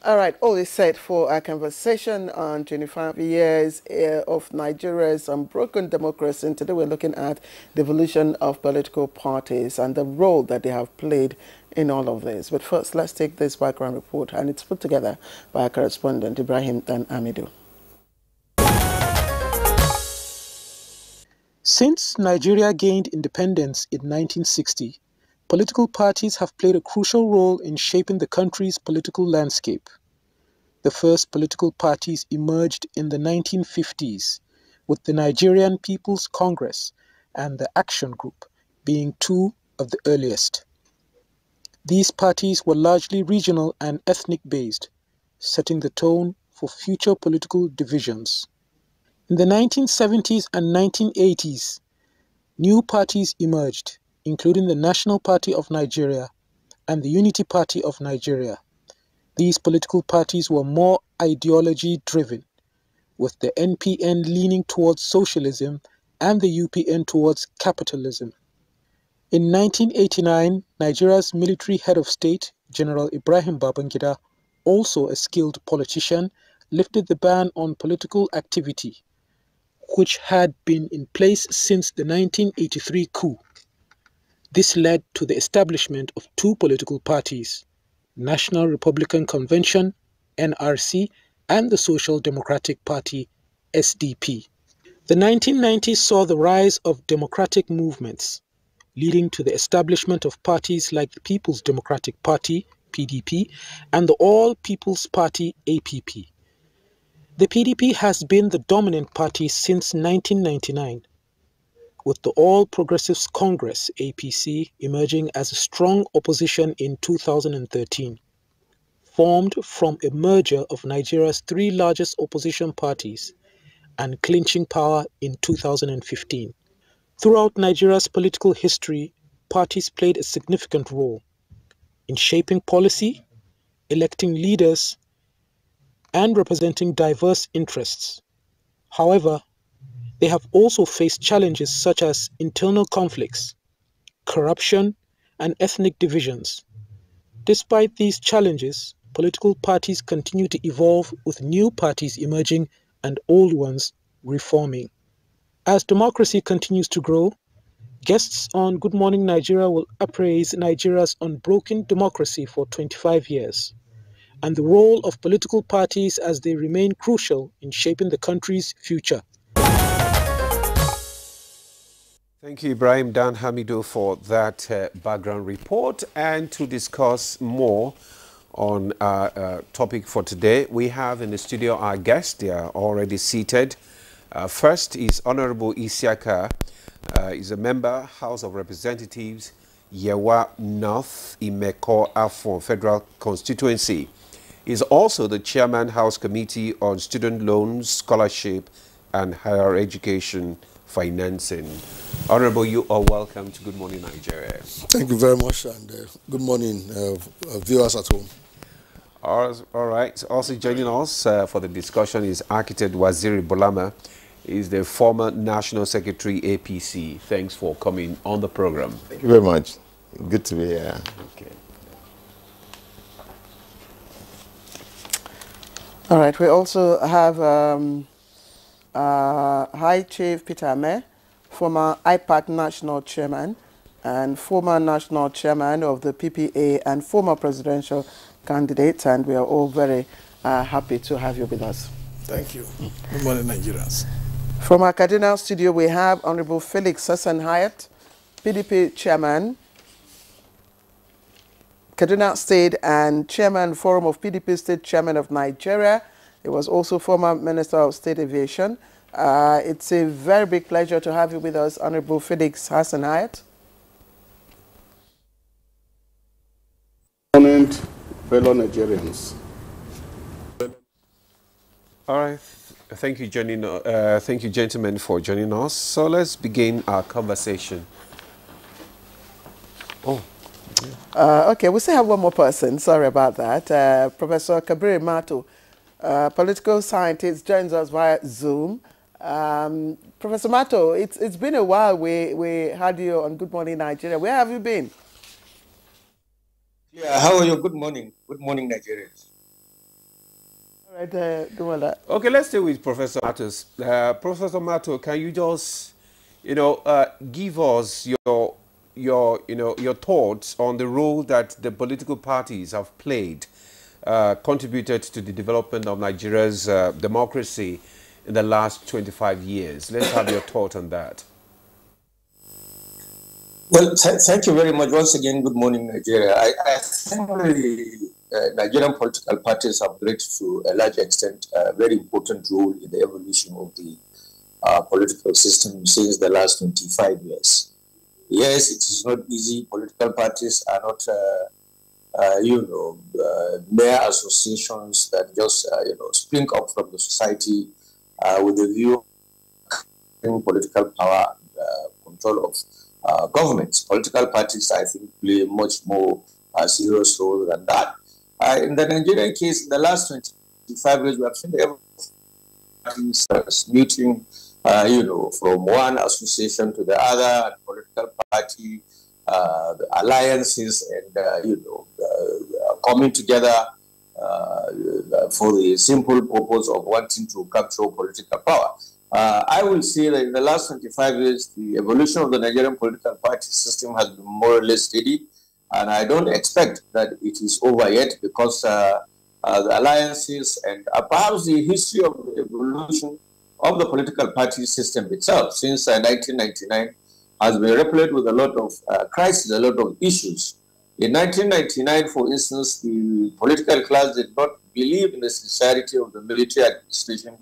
All right, all is set for our conversation on 25 years of Nigeria's unbroken democracy. And today we're looking at the evolution of political parties and the role that they have played in all of this. But first, let's take this background report, and it's put together by our correspondent, Ibrahim Dan Amidu. Since Nigeria gained independence in 1960, political parties have played a crucial role in shaping the country's political landscape. The first political parties emerged in the 1950s, with the Nigerian People's Congress and the Action Group being two of the earliest. These parties were largely regional and ethnic-based, setting the tone for future political divisions. In the 1970s and 1980s, new parties emerged, including the National Party of Nigeria and the Unity Party of Nigeria. These political parties were more ideology-driven, with the NPN leaning towards socialism and the UPN towards capitalism. In 1989, Nigeria's military head of state, General Ibrahim Babangida, also a skilled politician, lifted the ban on political activity, which had been in place since the 1983 coup. This led to the establishment of two political parties, National Republican Convention, NRC, and the Social Democratic Party, SDP. The 1990s saw the rise of democratic movements, leading to the establishment of parties like the People's Democratic Party, PDP, and the All People's Party, APP. The PDP has been the dominant party since 1999, with the All Progressives Congress, APC, emerging as a strong opposition in 2013, formed from a merger of Nigeria's three largest opposition parties and clinching power in 2015. Throughout Nigeria's political history, parties played a significant role in shaping policy, electing leaders, and representing diverse interests. However, they have also faced challenges such as internal conflicts, corruption, and ethnic divisions. Despite these challenges, political parties continue to evolve, with new parties emerging and old ones reforming. As democracy continues to grow, guests on Good Morning Nigeria will appraise Nigeria's unbroken democracy for 25 years and the role of political parties as they remain crucial in shaping the country's future. Thank you, Ibrahim Dan Hamido, for that background report. And to discuss more on our topic for today, we have in the studio our guests. They are already seated. First is Honorable Isiaka. He's a member, House of Representatives, Yewa North, Imeko Afon Federal Constituency. He's also the Chairman, House Committee on Student Loans, Scholarship, and Higher Education Financing. Honorable, you are welcome to Good Morning Nigeria. Thank you very much, and good morning, viewers at home. All right. Also joining us for the discussion is Architect Waziri Bolama. He's the former National Secretary, APC. Thanks for coming on the program. Thank you very much. Good to be here. Okay. All right, we also have High Chief Peter Ame, former IPAC National Chairman and former National Chairman of the PPA and former presidential candidate, and we are all very happy to have you with us. Thank you. Good morning, Nigerians. From our Cardinal studio, we have Honorable Felix Hassan Hyatt, PDP Chairman, Kaduna State and Chairman Forum of PDP State Chairman of Nigeria. He was also former Minister of State Aviation. It's a very big pleasure to have you with us, Honorable Felix Hassan Hyatt. Good morning, fellow Nigerians. All right. Thank you, thank you, gentlemen, for joining us. So let's begin our conversation. Oh. Okay, we still have one more person. Sorry about that. Professor Kabir Mato, political scientist, joins us via Zoom. Professor Mato, it's been a while we had you on Good Morning Nigeria. Where have you been? Yeah, how are you? Good morning. Good morning, Nigerians. Right, Dumala. Okay, let's stay with Professor Matos. Professor Mato, can you just, give us your thoughts on the role that the political parties have played, contributed to the development of Nigeria's democracy in the last 25 years? Let's have your thought on that. Well, thank you very much. Once again, good morning, Nigeria. I think the Nigerian political parties have played to a large extent a very important role in the evolution of the political system since the last 25 years. Yes, it is not easy. Political parties are not, mere associations that just, spring up from the society with the view of political power and control of governments. Political parties, I think, play a much more serious role than that. In the Nigerian case, in the last 25 years, we have seen the parties muting, from one association to the other, political party, the alliances, and, coming together for the simple purpose of wanting to capture political power. I will say that in the last 25 years, the evolution of the Nigerian political party system has been more or less steady, and I don't expect that it is over yet because the alliances and perhaps the history of the evolution of the political party system itself since 1999 has been replete with a lot of crises, a lot of issues. In 1999, for instance, the political class did not believe in the sincerity of the military administration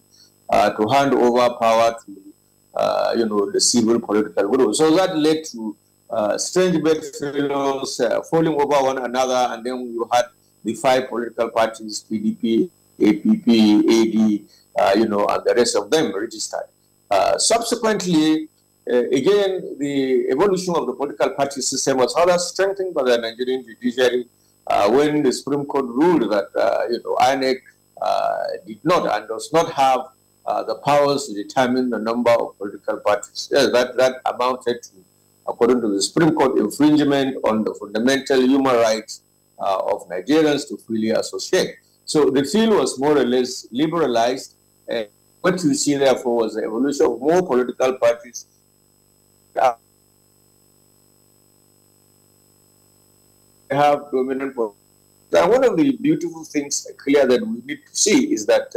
to hand over power to, the civil political group. So that led to strange bedfellows falling over one another, and then you had the five political parties, PDP, APP, AD, and the rest of them registered. Subsequently, again, the evolution of the political party system was further strengthened by the Nigerian judiciary when the Supreme Court ruled that, INEC did not and does not have the powers to determine the number of political parties. Yes, that amounted to, according to the Supreme Court, infringement on the fundamental human rights of Nigerians to freely associate. So the field was more or less liberalized. And what you see, therefore, was the evolution of more political parties. Have dominant politics. And one of the beautiful things clear that we need to see is that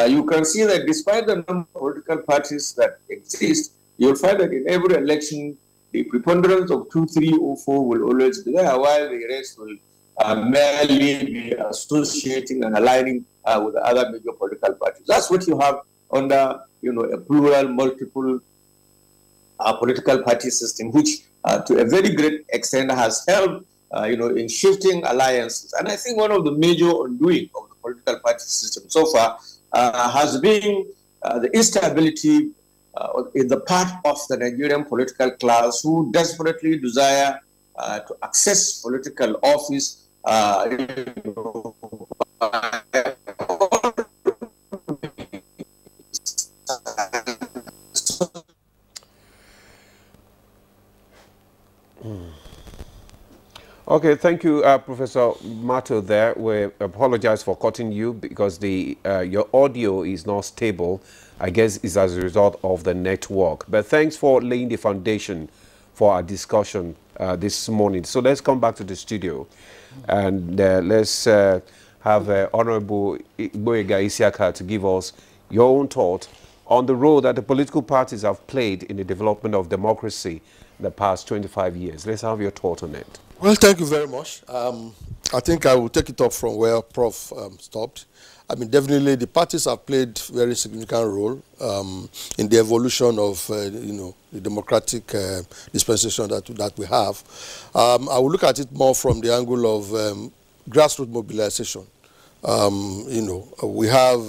you can see that despite the number of political parties that exist, you'll find that in every election, the preponderance of 2, 3, or 4 will always be there, while the rest will merely be associating and aligning with the other major political parties. That's what you have under, a plural, multiple political party system, which to a very great extent has helped, in shifting alliances. And I think one of the major undoing of the political party system so far has been the instability in the part of the Nigerian political class who desperately desire to access political office. Okay, thank you, Professor Mato there. We apologize for cutting you because your audio is not stable. I guess it's as a result of the network. But thanks for laying the foundation for our discussion this morning. So let's come back to the studio and let's have Honorable Igboyega Isiaka to give us your own thought on the role that the political parties have played in the development of democracy in the past 25 years. Let's have your thought on it. Well, thank you very much. I think I will take it up from where Prof stopped. I mean, definitely the parties have played very significant role in the evolution of, the democratic dispensation that we have. I will look at it more from the angle of grassroots mobilization. We have,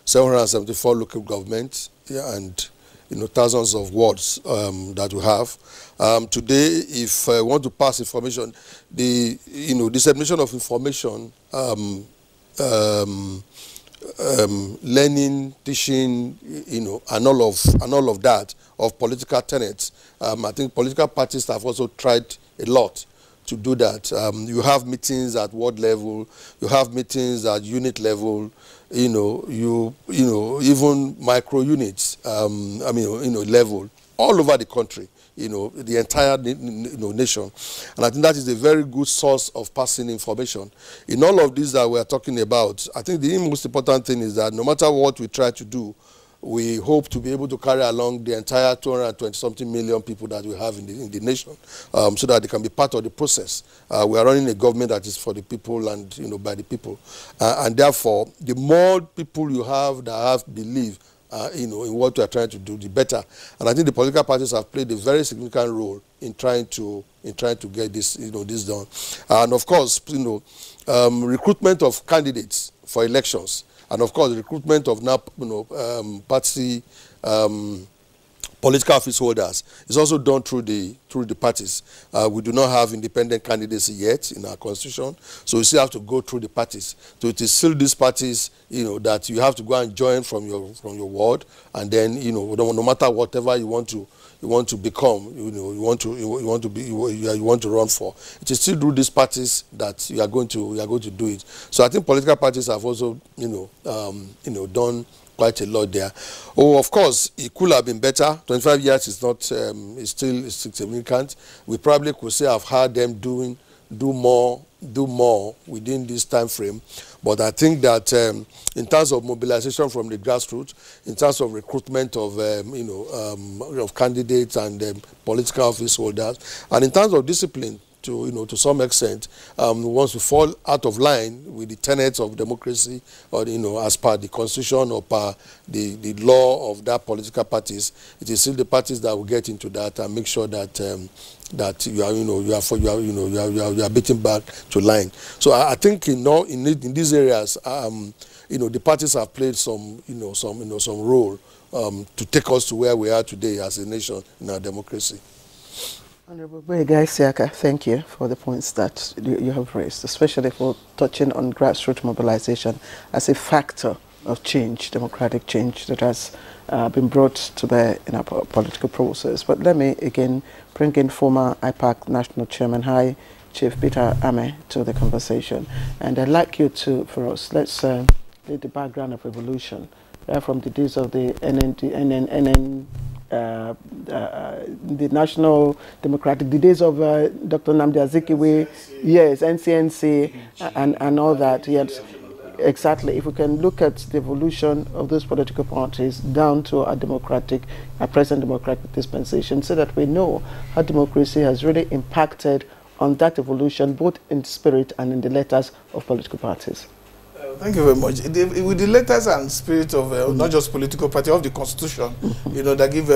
774 local governments, and thousands of wards that we have. Today, if I want to pass information, the dissemination of information, learning, teaching, and all of that of political tenets. I think political parties have also tried a lot to do that. You have meetings at ward level, you have meetings at unit level, even micro units, level, all over the country, the entire nation. And I think that is a very good source of passing information. In all of this that we are talking about, I think the most important thing is that no matter what we try to do, we hope to be able to carry along the entire 220-something million people that we have in the nation, so that they can be part of the process. We are running a government that is for the people and by the people, and therefore, the more people you have that have belief, in what we are trying to do, the better. And I think the political parties have played a very significant role in trying to get this this done. And of course, recruitment of candidates for elections. And of course, the recruitment of now, party political office holders is also done through the parties. We do not have independent candidates yet in our constitution, so we still have to go through the parties. So it is still these parties, that you have to go and join from your ward, and then no matter whatever you want to become, you want to run for, it is still through these parties that you are going to do it. So I think political parties have also done quite a lot there. Oh, of course, it could have been better. 25 years is not, is still significant. We probably could say I've heard them do more within this time frame. But I think that in terms of mobilization from the grassroots, in terms of recruitment of of candidates and political office holders, and in terms of discipline, to some extent, once we fall out of line with the tenets of democracy, or as per the constitution or per the law of that political parties, it is still the parties that will get into that and make sure that that you are beaten back to line. So I think in these areas, the parties have played some role to take us to where we are today as a nation in our democracy. Honorable Boyega Isiaka, thank you for the points that you have raised, especially for touching on grassroots mobilization as a factor of change, democratic change that has been brought to bear in our political process. But let me again bring in former IPAC National Chairman, High Chief Peter Ame, to the conversation. And I'd like you to, for us, let's lay the background of evolution from the days of the the National Democratic, the days of Dr. Nnamdi Azikiwe, yes, NCNC, and all that, yes, exactly. If we can look at the evolution of those political parties down to our present democratic dispensation, so that we know how democracy has really impacted on that evolution, both in spirit and in the letters of political parties. Thank you very much. With the letters and spirit of not just political party, of the constitution, that give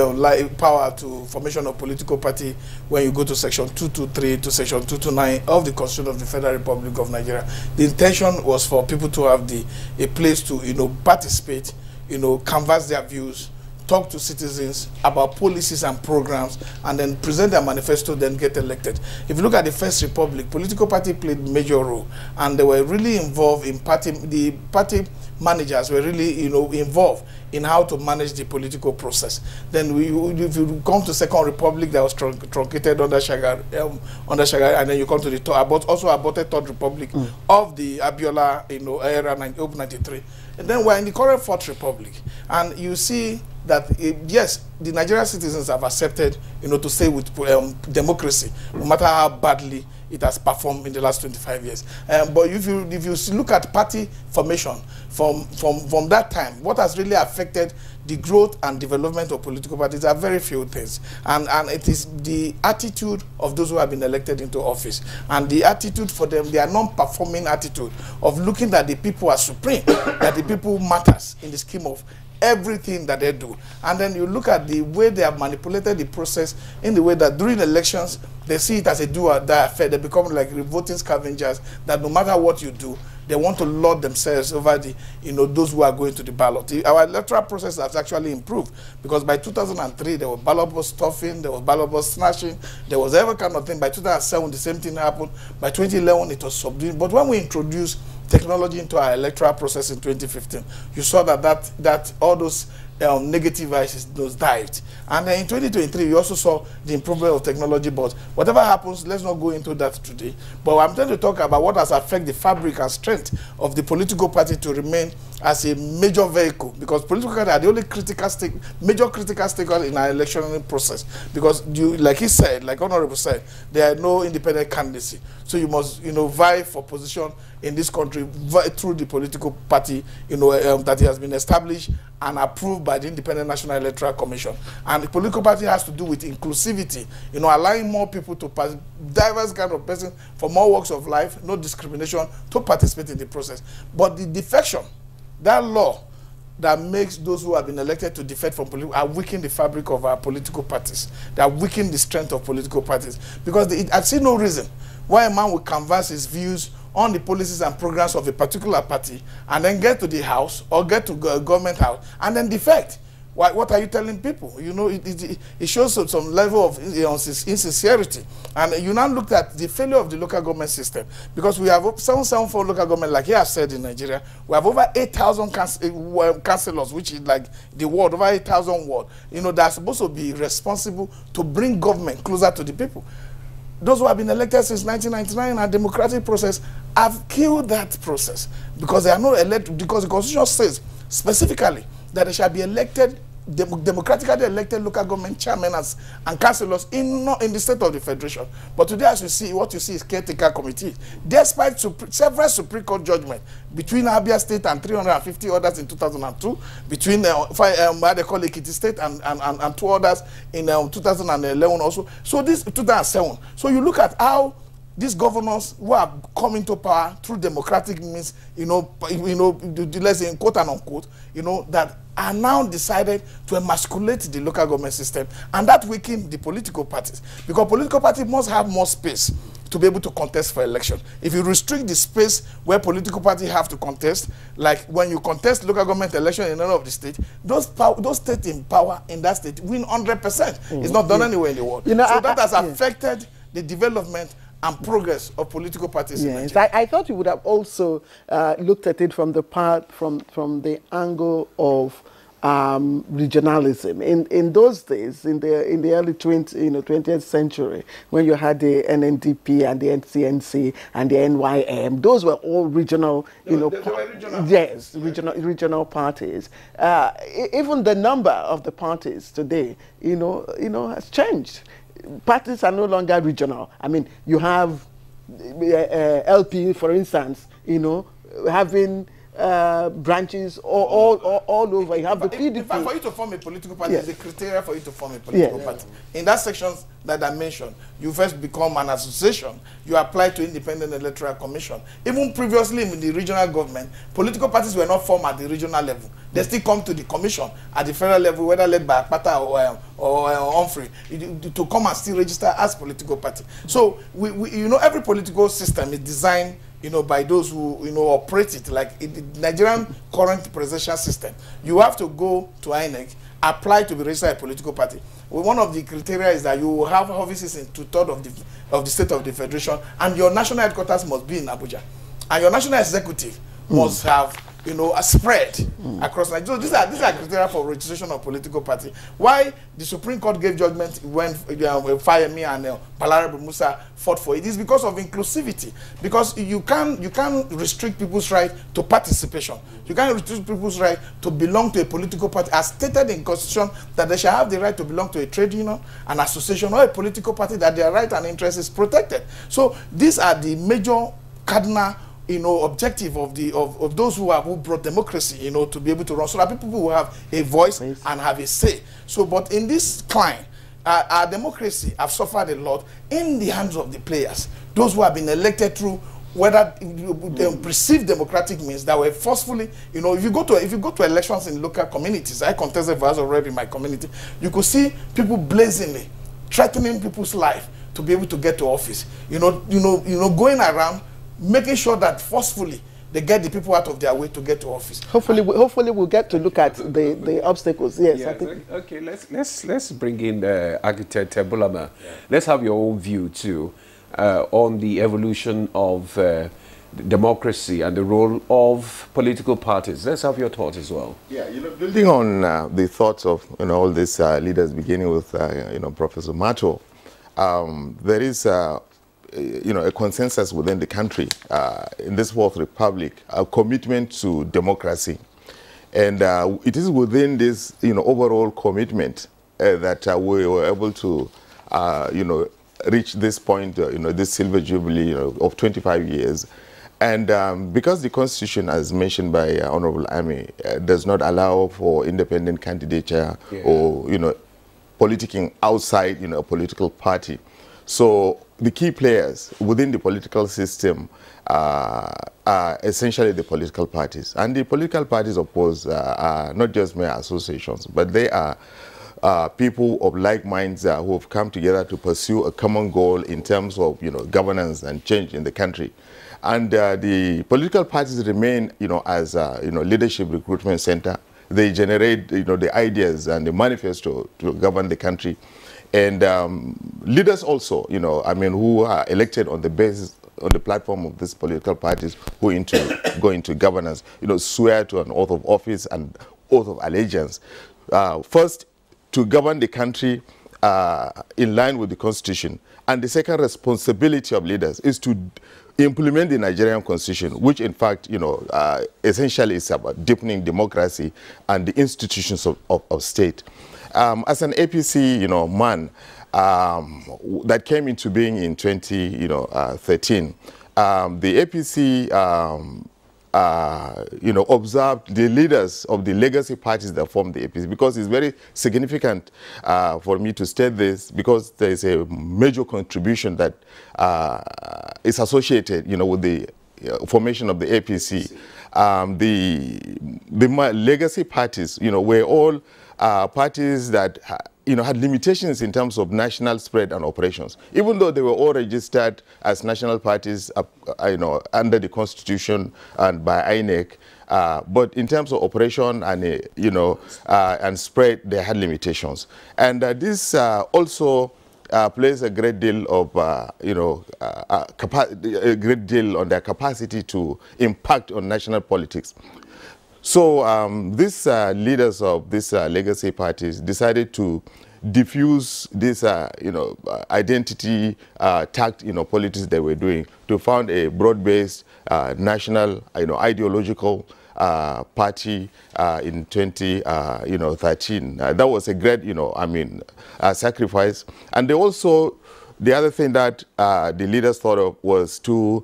power to formation of political party, when you go to section 223 to section 229 of the Constitution of the Federal Republic of Nigeria, the intention was for people to have a place to participate, canvass their views, talk to citizens about policies and programs, and then present their manifesto, then get elected. If you look at the First Republic, political party played major role, and they were really involved in the party managers were really involved in how to manage the political process. Then if you come to Second Republic, that was truncated under Shagari, and then you come to the also aborted Third Republic of the Abiola era, 93. And then we're in the current Fourth Republic, and you see that yes, the Nigerian citizens have accepted, to stay with democracy, no matter how badly it has performed in the last 25 years. But if you look at party formation from that time, what has really affected the growth and development of political parties are very few things, and it is the attitude of those who have been elected into office, and the attitude for them, their non-performing attitude of looking that the people are supreme, that the people matters in the scheme of everything that they do. And then you look at the way they have manipulated the process, in the way that during elections they see it as a do or die affair. They become like voting scavengers, that no matter what you do, they want to lord themselves over the those who are going to the ballot. Our electoral process has actually improved, because by 2003 there was ballot box stuffing, there was ballot box snatching, there was every kind of thing. By 2007 the same thing happened. By 2011 it was subdued. But when we introduced technology into our electoral process in 2015, you saw that all those negative vices nosedived. And then in 2023, we also saw the improvement of technology. But whatever happens, let's not go into that today. But I'm trying to talk about what has affected the fabric and strength of the political party to remain as a major vehicle, because political parties are the only major critical stakeholder in our electoral process. Because like he said, like Honorable said, there are no independent candidacy. So you must, vie for position in this country through the political party, that has been established and approved by the Independent National Electoral Commission. And the political party has to do with inclusivity, allowing more people to diverse kind of person from all walks of life, no discrimination, to participate in the process. But the defection, that law that makes those who have been elected to defect from political are weakening the fabric of our political parties. They are weakening the strength of political parties. Because I see no reason why a man will canvass his views on the policies and programs of a particular party and then get to the house or get to a government house and then defect. What are you telling people? It shows some level of insincerity. And you now look at the failure of the local government system, because we have 774 local government, like he has said in Nigeria. We have over 8,000 councillors, which is like the ward, over 8,000 ward. That are supposed to be responsible to bring government closer to the people. Those who have been elected since 1999 in our democratic process have killed that process, because they are not elected, because the Constitution says specifically that they shall be elected, democratically elected local government chairmen and councillors in the state of the federation. But today, as you see, what you see is caretaker committees. Despite several Supreme Court judgments between Abia State and 350 others in 2002, between what they call Ekiti State and 2 others in 2011 also. So this 2007. So you look at how these governors who have come into power through democratic means, let's say, quote and unquote, that are now decided to emasculate the local government system, and that weakens the political parties, because political parties must have more space to be able to contest for election. If you restrict the space where political parties have to contest, like when you contest local government election in any of the states, those states in power in that state win 100%. It's not done anywhere in the world. So that has affected the development and progress of political parties in Nigeria. I thought you would have also looked at it from the angle of regionalism. In those days, in the early 20th century, when you had the NNDP and the NCNC and the NYM, those were all regional, yes, regional parties. Even the number of the parties today, has changed. Parties are no longer regional. I mean, you have LP, for instance, having branches all over. You have the PDP. In fact, for you to form a political party, there's a criteria for you to form a political party. In that section that I mentioned, you first become an association. You apply to Independent Electoral Commission. Even previously in the regional government, political parties were not formed at the regional level. They still come to the commission at the federal level, whether led by Akpata or Humphrey, to come and still register as political party. So every political system is designed by those who, operate it, like in the Nigerian current presidential system. You have to go to INEC, apply to be registered a political party. Well, one of the criteria is that you will have offices in 2/3 of the state of the federation, and your national headquarters must be in Abuja. And your national executive must have, a spread across Nigeria. So these are criteria for registration of political party. Why the Supreme Court gave judgment when Fayemi and Balarabe Musa fought for it is because of inclusivity. Because you can't restrict people's right to participation. You can't restrict people's right to belong to a political party, as stated in Constitution that they shall have the right to belong to a trade union, an association, or a political party, that their right and interest is protected. So these are the major cardinal objective of those who brought democracy, to be able to run, so that people will have a voice and have a say. So, but in this climb, our democracy have suffered a lot in the hands of the players, those who have been elected through whether they perceived democratic means that were forcefully, if you go to elections in local communities, I contested for House of Rep in my community, you could see people blazingly threatening people's life to be able to get to office, going around making sure that forcefully they get the people out of their way to get to office. Hopefully we'll get to look at the obstacles. Yes, I think. Okay, let's bring in Architect Bulama. Let's have your own view too on the evolution of democracy and the role of political parties. Let's have your thoughts as well. Yeah, building on the thoughts of all these leaders, beginning with Professor Mato, there is a consensus within the country in this Fourth Republic, a commitment to democracy, and it is within this overall commitment that we were able to reach this point, this silver jubilee of 25 years. And because the Constitution, as mentioned by Honorable Ami, does not allow for independent candidature or, politicking outside, a political party. So the key players within the political system are essentially the political parties. And the political parties, of course, are not just mere associations, but they are people of like minds who have come together to pursue a common goal in terms of, governance and change in the country. And the political parties remain, as leadership recruitment center. They generate, the ideas and the manifesto to govern the country. And leaders also, who are elected on the basis, on the platform of these political parties who go into governance, swear to an oath of office and oath of allegiance. First, to govern the country in line with the Constitution. And the second responsibility of leaders is to implement the Nigerian Constitution, which in fact, essentially is about deepening democracy and the institutions of state. As an APC, man that came into being in 2013, the APC observed the leaders of the legacy parties that formed the APC, because it's very significant for me to state this, because there is a major contribution that is associated, with the formation of the APC. The legacy parties, were all parties that had limitations in terms of national spread and operations, even though they were all registered as national parties, under the Constitution and by INEC. But in terms of operation and and spread, they had limitations, and this also plays a great deal of a great deal on their capacity to impact on national politics. So these leaders of these legacy parties decided to diffuse this, identity tagged, politics they were doing, to found a broad-based national, ideological party in 2013. That was a great, sacrifice. And they also, the other thing that the leaders thought of was to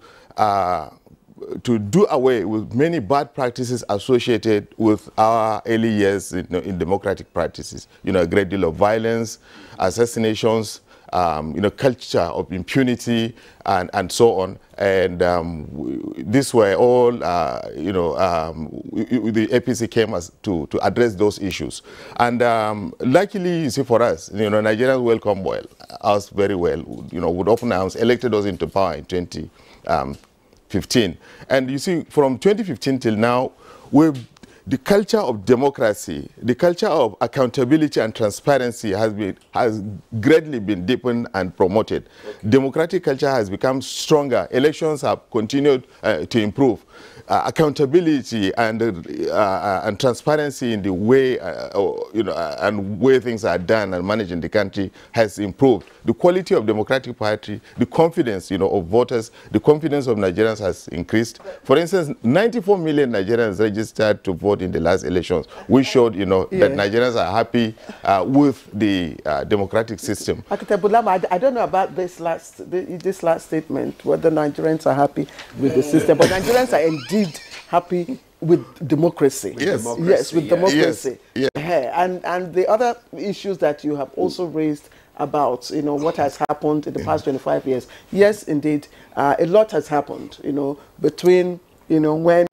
do away with many bad practices associated with our early years in democratic practices. A great deal of violence, assassinations, culture of impunity, and so on. And these were all, the APC came as to address those issues. And luckily, you see, for us, Nigerians welcome us very well. Would often have elected us into power in 2015. And you see, from 2015 till now, the culture of democracy, the culture of accountability and transparency has greatly been deepened and promoted. Okay. Democratic culture has become stronger. Elections have continued to improve. Accountability and transparency in the way, and way things are done and managed in the country has improved. The quality of democratic party, the confidence, of voters, the confidence of Nigerians has increased. For instance, 94 million Nigerians registered to vote in the last elections, which showed, that Nigerians are happy with the democratic system. I don't know about this last statement, whether Nigerians are happy with the system, but Nigerians are indeed happy with democracy. Yes, yes, with democracy. Yes. Yeah. And the other issues that you have also raised about, what has happened in the past 25 years. Yes, indeed, a lot has happened, between, when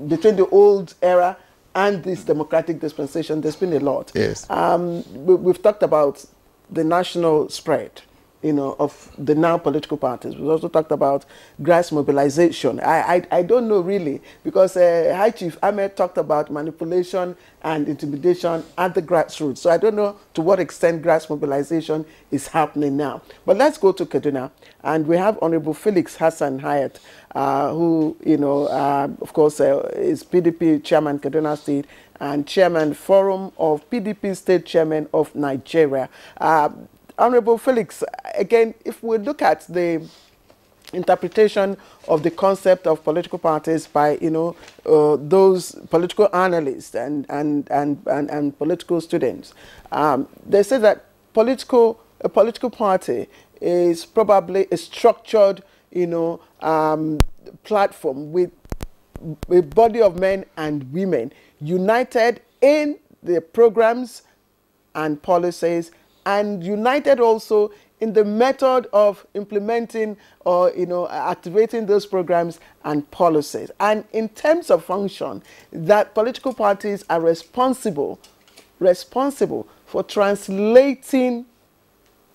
between the old era and this democratic dispensation. There's been a lot. Yes. We've talked about the national spread. of the now political parties. We also talked about grass mobilization. I don't know really, because High Chief Ahmed talked about manipulation and intimidation at the grassroots. So I don't know to what extent grass mobilization is happening now. But let's go to Kaduna, and we have Honorable Felix Hassan Hayat, who, of course, is PDP Chairman Kaduna State and Chairman Forum of PDP State Chairman of Nigeria. Honorable Felix, again, if we look at the interpretation of the concept of political parties by those political analysts and political students, they say that a political party is probably a structured platform with a body of men and women united in their programs and policies, and united also in the method of implementing or activating those programs and policies. And in terms of function, that political parties are responsible for translating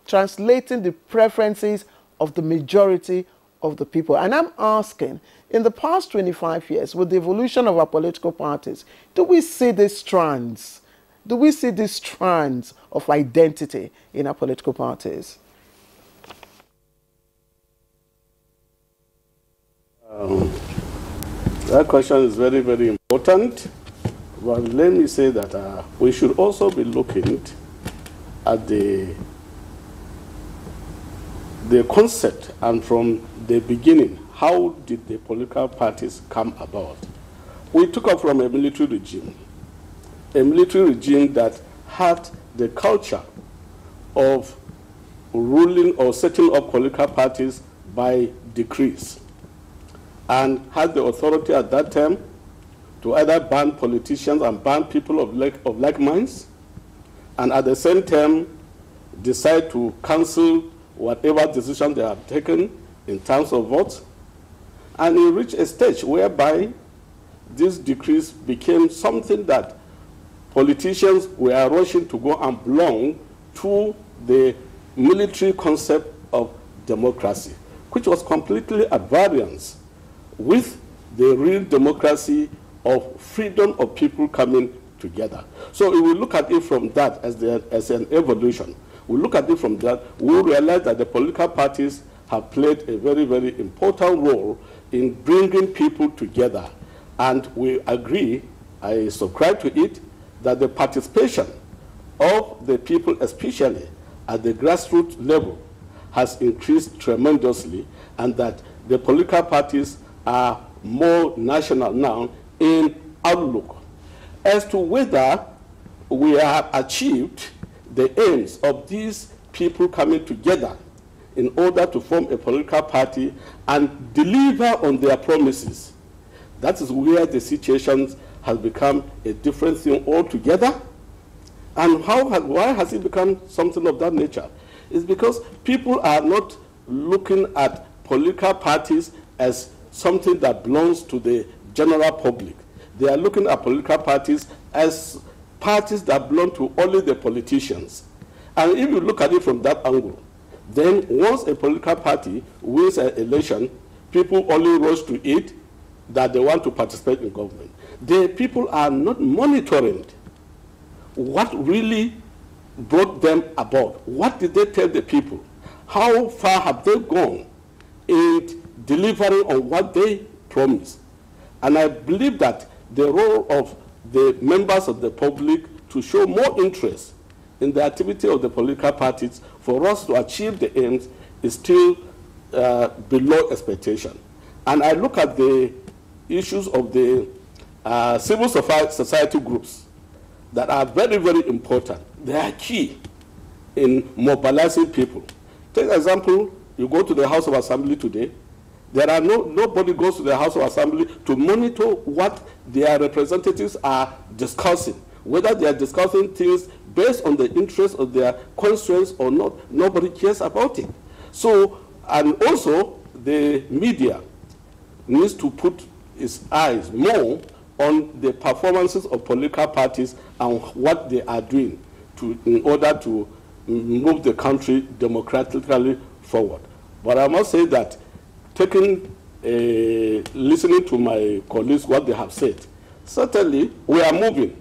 the preferences of the majority of the people. And I'm asking, in the past 25 years, with the evolution of our political parties, do we see these strands? Do we see these strands of identity in our political parties? That question is very, very important. But let me say that we should also be looking at the concept, and from the beginning, how did the political parties come about? We took up from a military regime that had the culture of ruling or setting up political parties by decrees, and had the authority at that time to either ban politicians and ban people of like minds, and at the same time decide to cancel whatever decision they have taken in terms of votes. And it reached a stage whereby these decrees became something that politicians were rushing to go and belong to the military concept of democracy, which was completely at variance with the real democracy of freedom of people coming together. So if we look at it from that as an evolution, we look at it from that, we realize that the political parties have played a very, very important role in bringing people together. And we agree, I subscribe to it, that the participation of the people, especially at the grassroots level, has increased tremendously, and that the political parties are more national now in outlook. As to whether we have achieved the aims of these people coming together in order to form a political party and deliver on their promises, that is where the situation has become a different thing altogether. And why has it become something of that nature? It's because people are not looking at political parties as something that belongs to the general public. They are looking at political parties as parties that belong to only the politicians. And if you look at it from that angle, then once a political party wins an election, people only rush to it that they want to participate in government. The people are not monitoring what really brought them about. What did they tell the people? How far have they gone in delivering on what they promised? And I believe that the role of the members of the public to show more interest in the activity of the political parties for us to achieve the aims is still below expectation. And I look at the issues of the civil society groups that are very, very important. They are key in mobilizing people. Take an example, you go to the House of Assembly today, there are nobody goes to the House of Assembly to monitor what their representatives are discussing, whether they are discussing things based on the interests of their constituents or not. Nobody cares about it. So, and also the media needs to put its eyes more on the performances of political parties and what they are doing in order to move the country democratically forward. But I must say that listening to my colleagues, what they have said, certainly we are moving,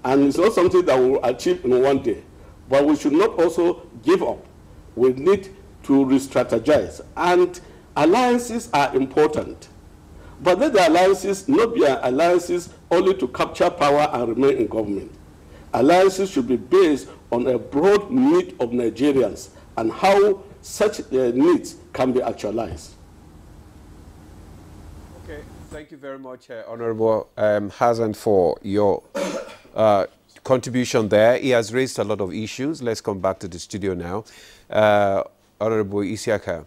and it's not something that we will achieve in one day. But we should not also give up. We need to re-strategize, and alliances are important. But let the alliances not be alliances only to capture power and remain in government. Alliances should be based on a broad need of Nigerians and how such needs can be actualized. Okay, thank you very much, Honorable Hassan, for your contribution there. He has raised a lot of issues. Let's come back to the studio now. Honorable Isiaka,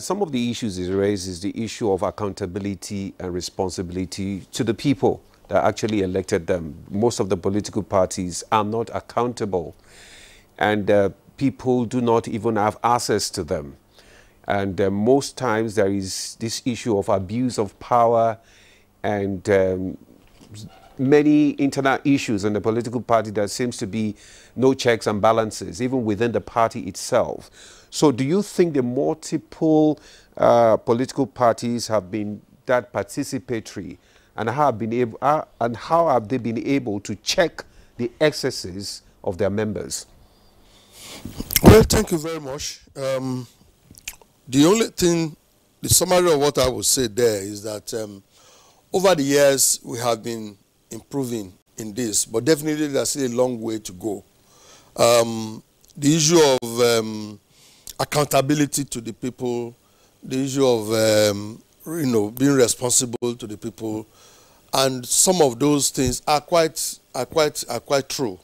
some of the issues he raised is the issue of accountability and responsibility to the people that actually elected them. Most of the political parties are not accountable, and people do not even have access to them. And most times there is this issue of abuse of power and many internal issues in the political party. There seems to be no checks and balances, even within the party itself. So do you think the multiple political parties have been that participatory, and how have they been able to check the excesses of their members? Well, thank you very much. The only thing, the summary of what I would say there is that over the years we have been improving in this, but definitely there's still a long way to go. The issue of accountability to the people, the issue of being responsible to the people, and some of those things are quite true,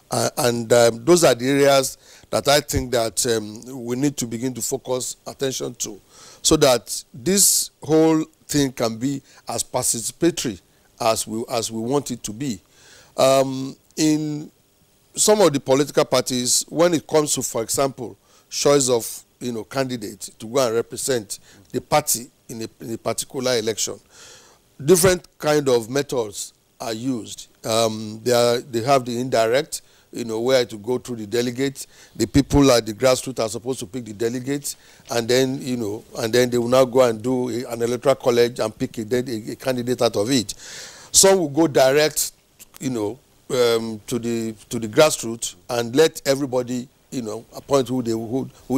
and those are the areas that I think that we need to begin to focus attention to, so that this whole thing can be as participatory as we want it to be. In some of the political parties, when it comes to, for example, choice of candidates to go and represent the party in a particular election, different kind of methods are used. They have the indirect, where to go through the delegates. The people at the grassroots are supposed to pick the delegates, and then they will now go and do an electoral college and pick a candidate out of it. Some will go direct, to the grassroots and let everybody, appoint who they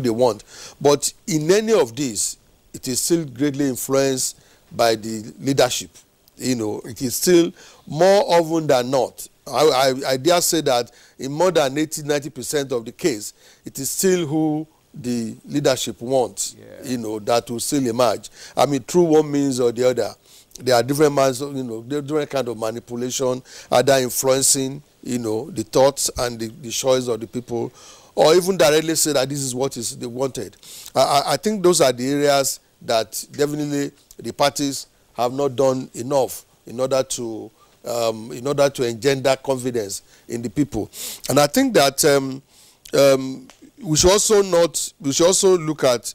want. But in any of these, it is still greatly influenced by the leadership. It is still more often than not. I dare say that in more than 80–90% of the case, it is still who the leadership wants, that will still emerge. I mean, through one means or the other. There are different means, different kind of manipulation, either influencing, the thoughts and the choice of the people, or even directly say that this is what they wanted. I think those are the areas that definitely the parties have not done enough in order to engender confidence in the people. And I think that we should also look at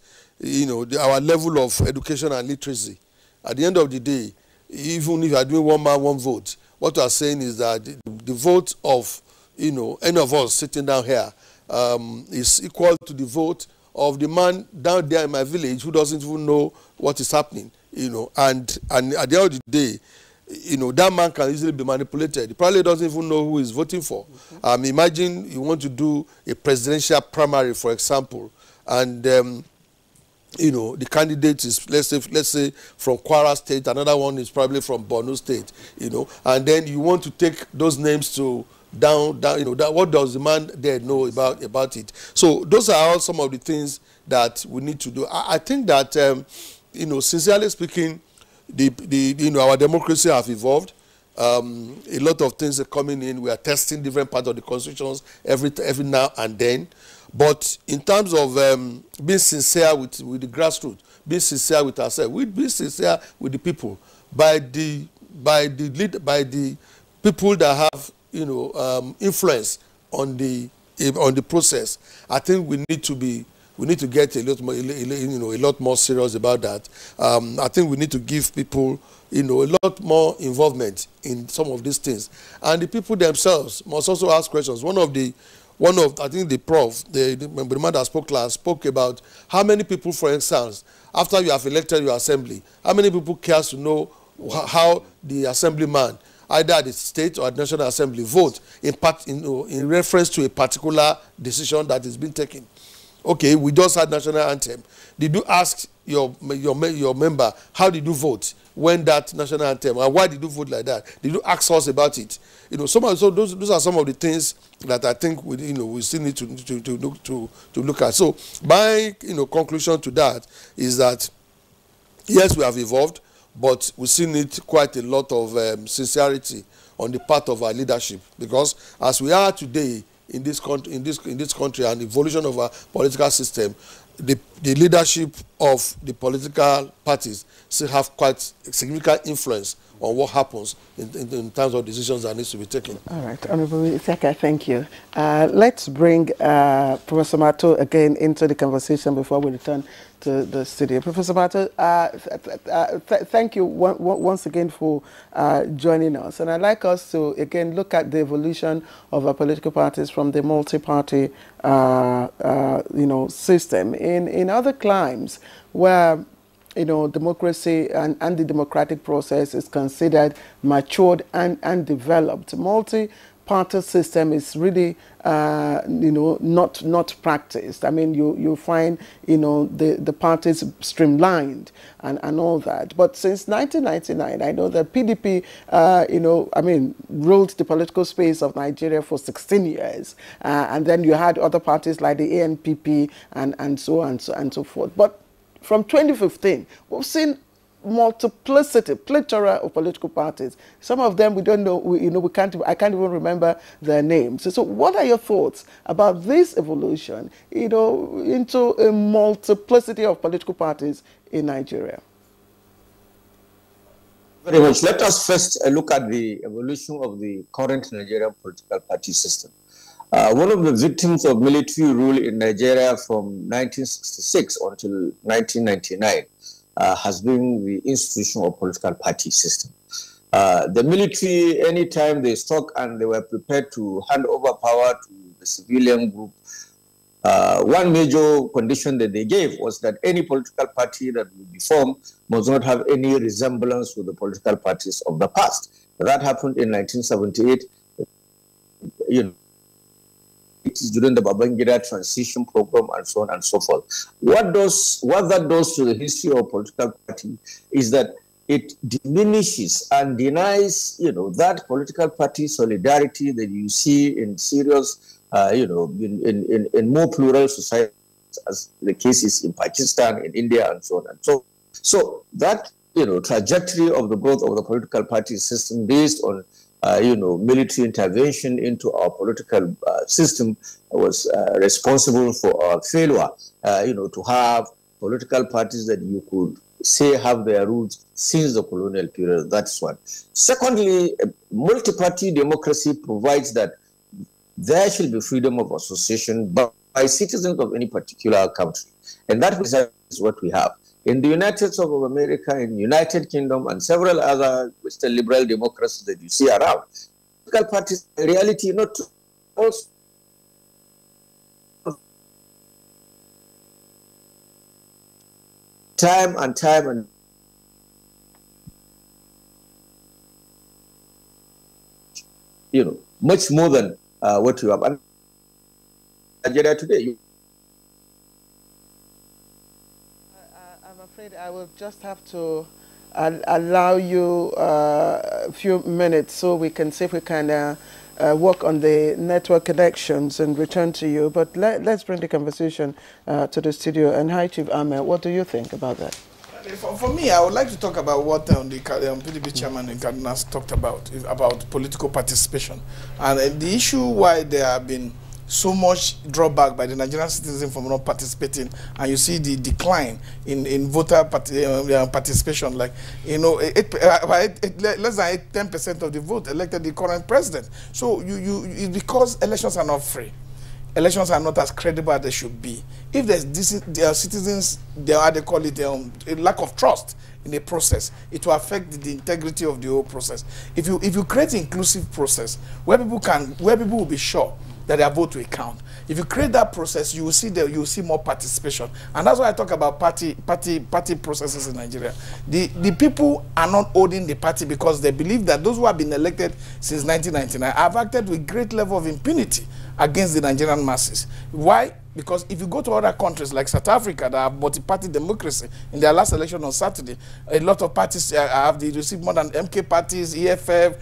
our level of education and literacy. At the end of the day, even if you are doing one man, one vote, what we are saying is that the vote of any of us sitting down here is equal to the vote of the man down there in my village who doesn't even know what is happening. And at the end of the day, that man can easily be manipulated. He probably doesn't even know who he's voting for. Imagine you want to do a presidential primary, for example, and the candidate is, let's say from Kwara State, another one is probably from Borno State, and then you want to take those names to down, what does the man there know about it? So those are all some of the things that we need to do. I think that, sincerely speaking, our democracy have evolved. A lot of things are coming in. We are testing different parts of the constitutions every now and then. But in terms of being sincere with the grassroots, being sincere with ourselves, we be sincere with the people, by the people that have influence on the process. I think we need to get a lot more serious about that. I think we need to give people a lot more involvement in some of these things, and the people themselves must also ask questions. One of the one of, I think the prof, the man that spoke last, spoke about how many people, for instance, after you have elected your assembly, how many people cares to know how the assemblyman, either at the state or at the National Assembly, vote in reference to a particular decision that is being taken. Okay, we just had national anthem. Did you ask your member, how did you vote when that national anthem, and why did you vote like that? Did you ask us about it? You know, so those are some of the things that I think we still need to look at. So my conclusion to that is that yes, we have evolved, but we still need quite a lot of sincerity on the part of our leadership, because as we are today in this country, and the evolution of our political system, the leadership of the political parties still have quite significant influence on what happens in terms of decisions that needs to be taken. All right, Honorable Isaka, thank you. Let's bring Professor Mato again into the conversation before we return to the studio. Professor Mato, thank you once again for joining us. And I'd like us to again look at the evolution of our political parties from the multi-party system in other climes where democracy and the democratic process is considered matured and developed. Multi-party system is really, not practiced. I mean, you find, the parties streamlined and all that. But since 1999, I know that PDP, ruled the political space of Nigeria for 16 years. And then you had other parties like the ANPP and so on and so forth. But from 2015, we've seen plethora of political parties. Some of them we don't know, I can't even remember their names. So what are your thoughts about this evolution, into a multiplicity of political parties in Nigeria? Very much. Let us first look at the evolution of the current Nigerian political party system. One of the victims of military rule in Nigeria from 1966 until 1999 has been the institution of political party system. The military, anytime they struck and they were prepared to hand over power to the civilian group, one major condition that they gave was that any political party that would be formed must not have any resemblance with the political parties of the past. That happened in 1978. During the Babangida transition program and so on and so forth. What that does to the history of political party is that it diminishes and denies, that political party solidarity that you see in serious, in more plural societies, as the case is in Pakistan, in India, and so on and so on. So that, trajectory of the growth of the political party system based on military intervention into our political system was responsible for our failure, to have political parties that you could say have their roots since the colonial period. That's one. Secondly, multi-party democracy provides that there shall be freedom of association by citizens of any particular country. And that is what we have. In the United States of America, in the United Kingdom, and several other Western liberal democracies that you see around, political parties, in reality, not also time and much more than what you have. And Nigeria today. I'm afraid I will just have to allow you a few minutes so we can see if we can work on the network connections and return to you. But let's bring the conversation to the studio. And hi, Chief Ahmed, what do you think about that? For me, I would like to talk about what the PDP chairman in Kaduna talked about political participation. And the issue why there have been so much drawback by the Nigerian citizens from not participating, and you see the decline in voter participation, like, less than 10% of the vote elected the current president. So it's because elections are not free. Elections are not as credible as they should be. If there's citizens, they call it a lack of trust in the process, it will affect the integrity of the whole process. If you create an inclusive process where people will be sure that their vote will count. If you create that process, you will see more participation, and that's why I talk about party processes in Nigeria. The people are not holding the party because they believe that those who have been elected since 1999 have acted with great level of impunity against the Nigerian masses. Why? Because if you go to other countries like South Africa that have multi-party democracy, in their last election on Saturday, a lot of parties have received more than MK parties, EFF,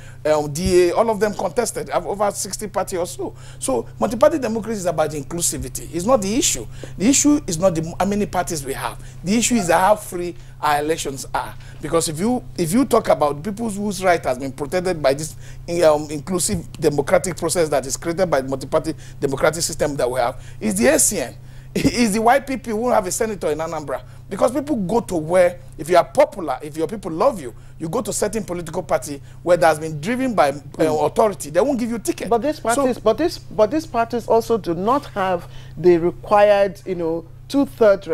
DA, all of them contested, have over 60 parties or so. So multi-party democracy is about inclusivity. It's not the issue. The issue is not how many parties we have. The issue is how free our elections are. Because if you talk about people whose right has been protected by this inclusive democratic process that is created by the multi-party democratic system that we have, is the ACN. It's the white people who have a senator in Anambra. Because people go to where, if you are popular, if your people love you, you go to certain political party where that has been driven by authority. They won't give you ticket. But these parties, but these parties also do not have the required, two-thirds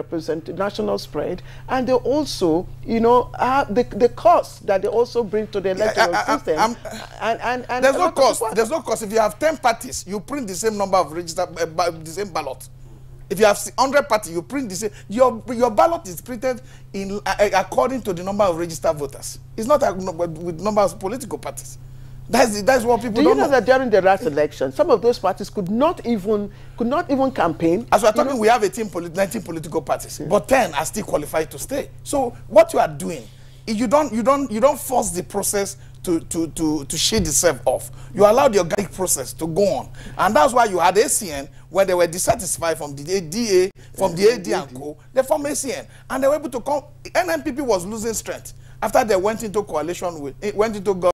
national spread, and they also, have the cost that they also bring to the electoral system. And there's no cost. There's no cost. If you have 10 parties, you print the same number of registered, the same ballot. If you have 100 parties, you print the same. Your ballot is printed in according to the number of registered voters. It's not with number of political parties. That's what people don't know. Do you know that during the last election, some of those parties could not even campaign? As we're talking, we have 19 political parties, but 10 are still qualified to stay. So what you are doing, you don't force the process to shade itself off. You allow the organic process to go on, and that's why you had ACN when they were dissatisfied from the DA, from the AD and co. They formed ACN, and they were able to come. NNPP was losing strength after they went into coalition with, government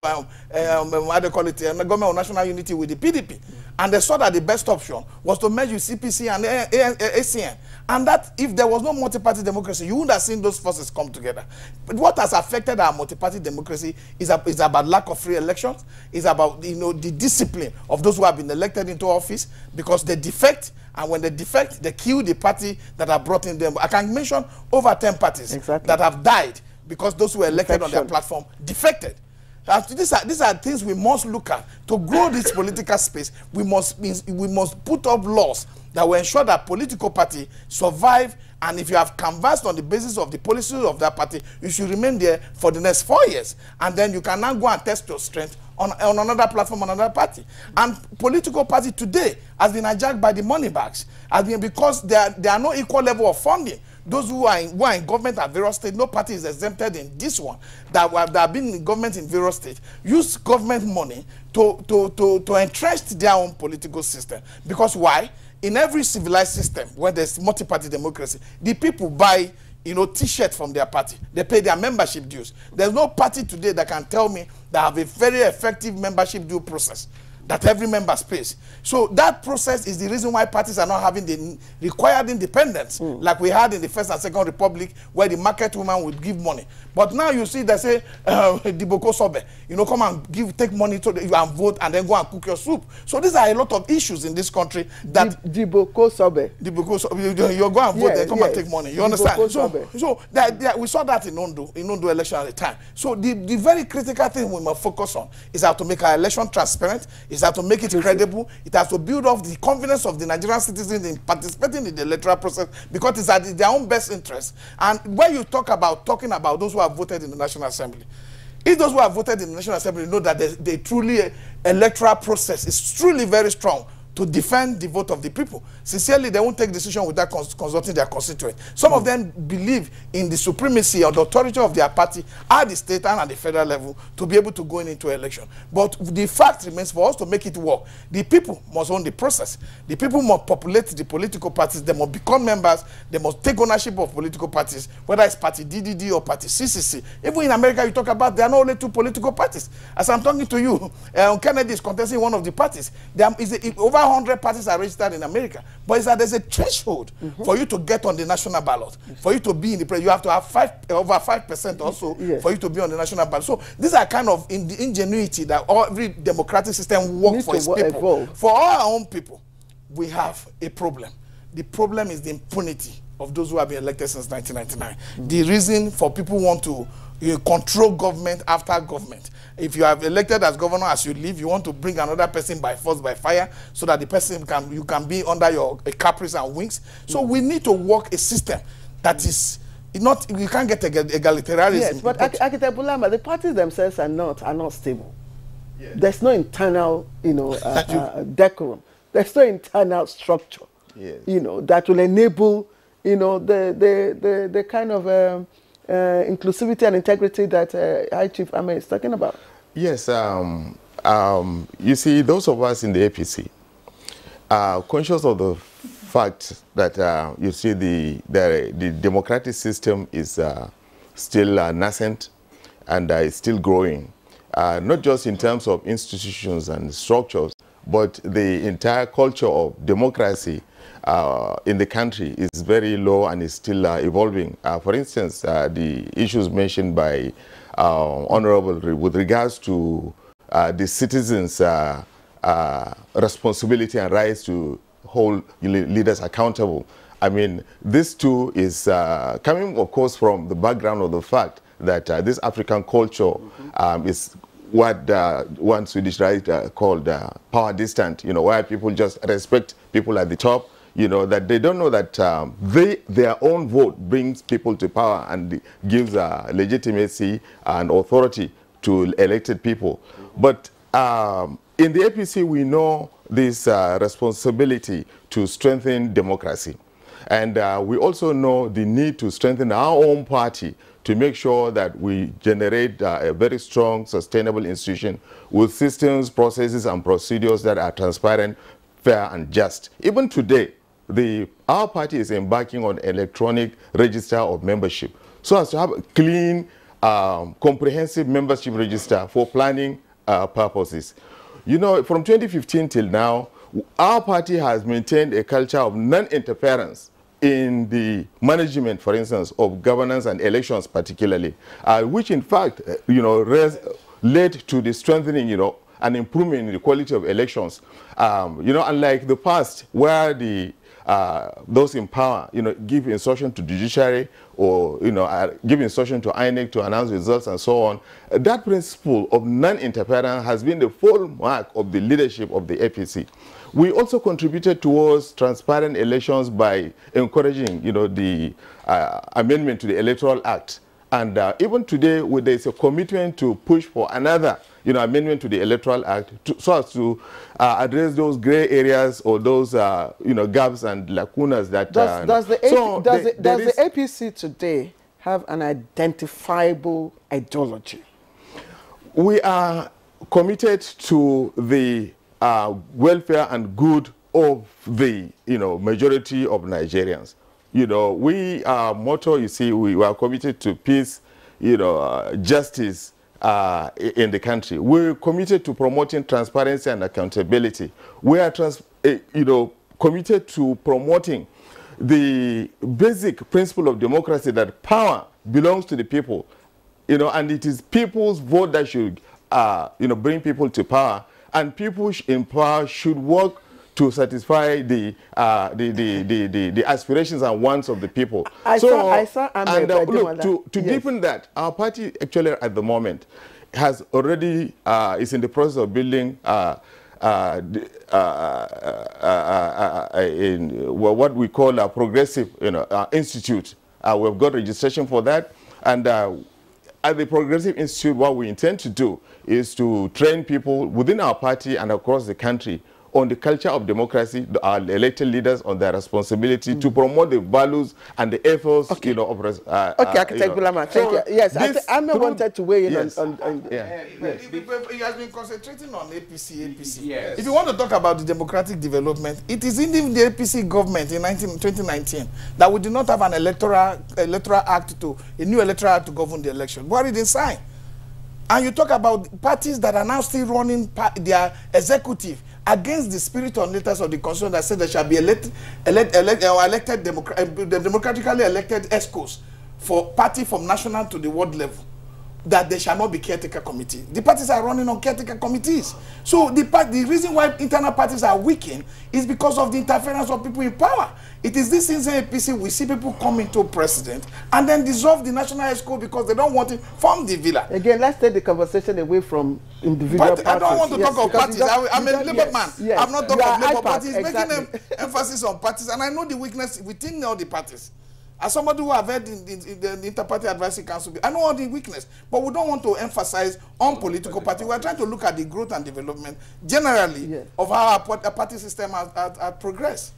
of national unity with the PDP. And they saw that the best option was to merge with CPC and ACN. And that, if there was no multi-party democracy, you would have seen those forces come together. But what has affected our multi-party democracy is about lack of free elections, is about the discipline of those who have been elected into office, because they defect, and when they defect, they kill the party that have brought in them. I can mention over 10 parties that have died because those who were elected on their platform defected. And these are things we must look at. To grow this political space, we must put up laws that will ensure that political party survive, and if you have canvassed on the basis of the policies of that party, you should remain there for the next 4 years. And then you can now go and test your strength on another platform, on another party. And political party today has been hijacked by the money bags, because there are no equal level of funding. Those who are in government at various states, no party is exempted in this one, that have been in government in various states, use government money to entrench their own political system. Because why? In every civilized system, where there's multi-party democracy, the people buy T-shirts from their party. They pay their membership dues. There's no party today that can tell me that have a very effective membership due process that every member pays. So that process is the reason why parties are not having the required independence like we had in the First and Second Republic, where the market woman would give money. But now you see they say, Diboko Sobe, come and take money to and vote and then go and cook your soup. So these are a lot of issues in this country that Diboko Sobe. Diboko Sobe, you go and vote, then come and take money. You understand? So we saw that in Ondo election at the time. So the very critical thing we must focus on is how to make our election transparent. It has to make it credible. It has to build up the confidence of the Nigerian citizens in participating in the electoral process, because it's at their own best interest. And when you talking about those who have voted in the National Assembly, if those who have voted in the National Assembly know that the truly electoral process is truly very strong to defend the vote of the people, sincerely, they won't take decision without consulting their constituents. Some of them believe in the supremacy or the authority of their party at the state and at the federal level to be able to go into election. But the fact remains, for us to make it work, the people must own the process. The people must populate the political parties. They must become members. They must take ownership of political parties, whether it's party DDD or party CCC. Even in America, you talk about there are not only 2 political parties. As I'm talking to you, Kennedy is contesting one of the parties. There is over 100 parties are registered in America, but there's a threshold for you to get on the national ballot. For you to be in the president, you have to have over 5% also for you to be on the national ballot. So these are kind of in the ingenuity that every democratic system works for its people. Evolve. For all our own people, we have a problem. The problem is the impunity of those who have been elected since 1999. The reason for people want to you control government after government. If you have elected as governor, as you leave, you want to bring another person by force, by fire, so that the person you can be under your caprice and wings. So we need to work a system that is not, you can't get egalitarianism. Yes, but Architect Bulama, the parties themselves are not stable. Yes. There's no internal, decorum. There's no internal structure, yes, that will enable, the kind of inclusivity and integrity that High Chief Ahmed is talking about. Yes, you see, those of us in the APC are conscious of the fact that you see the democratic system is still nascent and is still growing, not just in terms of institutions and structures, but the entire culture of democracy in the country is very low and is still evolving. For instance, the issues mentioned by Honorable with regards to the citizens' responsibility and rights to hold leaders accountable. I mean, this too is coming, of course, from the background of the fact that this African culture is what one Swedish writer called power distant, where people just respect people at the top, that they don't know that their own vote brings people to power and gives legitimacy and authority to elected people. But in the APC, we know this responsibility to strengthen democracy. And we also know the need to strengthen our own party to make sure that we generate a very strong, sustainable institution with systems, processes, and procedures that are transparent, fair, and just. Even today, our party is embarking on electronic register of membership so as to have a clean, comprehensive membership register for planning purposes. From 2015 till now, our party has maintained a culture of non-interference in the management, for instance, of governance and elections particularly, which in fact, led to the strengthening, and improvement in the quality of elections. Unlike the past where those in power, give instruction to judiciary or, give instruction to INEC to announce results and so on. That principle of non-interference has been the hallmark of the leadership of the APC. We also contributed towards transparent elections by encouraging, the amendment to the Electoral Act. And even today, there's a commitment to push for another, amendment to the Electoral Act so as to address those gray areas or those, gaps and lacunas that... Does the APC today have an identifiable ideology? We are committed to the welfare and good of the, majority of Nigerians. Our motto, we are committed to peace, justice in the country. We're committed to promoting transparency and accountability. We are, committed to promoting the basic principle of democracy that power belongs to the people, and it is people's vote that should, bring people to power, and people in power should work to satisfy the aspirations and wants of the people. To deepen that, our party actually at the moment has already is in the process of building what we call a progressive institute. We've got registration for that, and at the Progressive Institute, what we intend to do is to train people within our party and across the country on the culture of democracy, our elected leaders on their responsibility to promote the values and the efforts, of Architect Bulama, thank you. Yes, I wanted to weigh in on He has been concentrating on APC. Yes. If you want to talk about the democratic development, it is in the APC government in 2019 that we did not have an electoral act a new electoral act to govern the election. What did they sign? And you talk about parties that are now still running their executive against the spirit and letters of the Constitution that said there shall be democratically elected ESCOs for party from national to the world level. that there shall not be caretaker committee. The parties are running on caretaker committees. So the reason why internal parties are weakened is because of the interference of people in power. It is this insane APC we see people come into president and then dissolve the national ESCO because they don't want to form the villa. Again, let's take the conversation away from individual parties. I don't want to talk about parties. I'm a Labour man. Yes. I'm not talking about Labour parties. Exactly. Making emphasis on parties, and I know the weakness within all the parties. As somebody who have heard in the Inter-Party Advisory Council, I know all the weakness, but we don't want to emphasize on political party. We are trying to look at the growth and development generally of how our party system has progressed.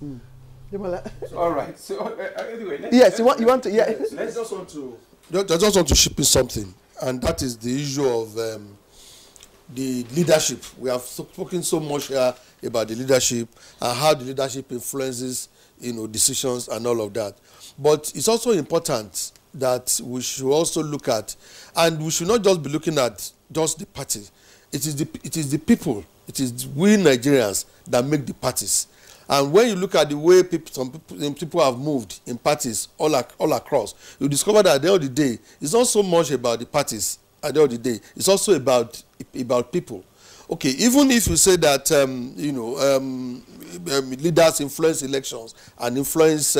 All right. So anyway, yes, you want to. Yeah. Let's just want to. I just want to chip in something, and that is the issue of the leadership. We have spoken so much here about the leadership and how the leadership influences, decisions and all of that. But it's also important that we should also look at, and we should not just be looking at just the party. It is the people. It is we Nigerians that make the parties. And when you look at the way some people have moved in parties all across, you discover that at the end of the day, it's not so much about the parties. At the end of the day, it's also about people. Okay, even if you say that leaders influence elections and influence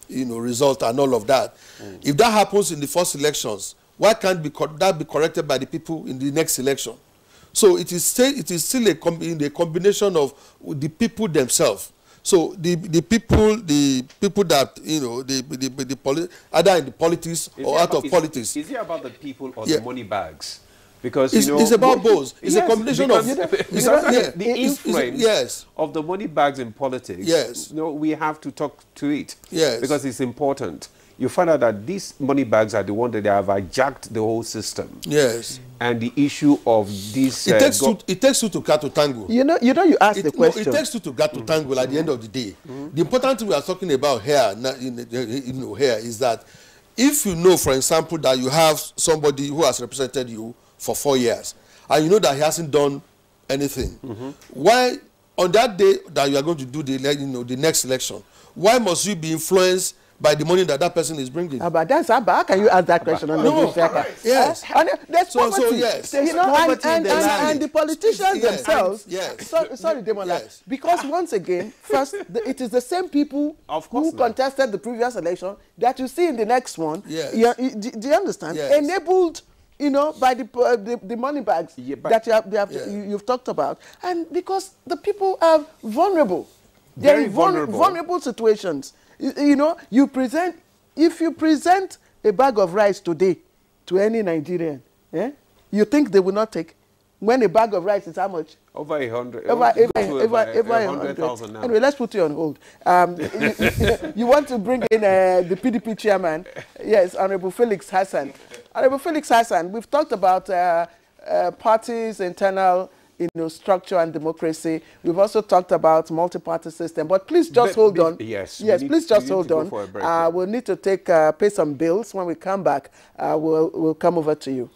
results and all of that, if that happens in the first elections, why can't that be corrected by the people in the next election? So it is still a combination of the people themselves. So the people that either in the politics or out of politics. Is it about the people or the money bags? Because it's about both. It's a combination of the influence of the money bags in politics. Yes, we have to talk to it. Yes, because it's important. You find out that these money bags are the one that they have hijacked the whole system. Yes, and the issue of this. It takes two to cat to tango. You ask the question. It takes two to cat to tango. At the end of the day, the important thing we are talking about here, here is that if you know, for example, that you have somebody who has represented you for 4 years, and you know that he hasn't done anything, why on that day that you are going to do the next election, why must you be influenced by the money that person is bringing? But that's how can you ask that question on the Yes. And there's poverty. So yes. And the politicians themselves. Yes. Sorry, Demola. Yes. Because once again, first, it is the same people who contested the previous election that you see in the next one. Yes. Do you understand? Yes. Enabled, by the money bags that you've talked about, and because the people are vulnerable. They're in vulnerable situations. If you present a bag of rice today to any Nigerian, you think they will not take? When a bag of rice is how much? Over 100. Over 100,000 now. Anyway, let's put you on hold. You want to bring in the PDP chairman? Yes, Honorable Felix Hassan. Honorable Felix Hassan, we've talked about parties' internal structure and democracy. We've also talked about multi-party system, but please just hold on. Yes, please just hold on. We'll need to pay some bills. When we come back, we'll come over to you.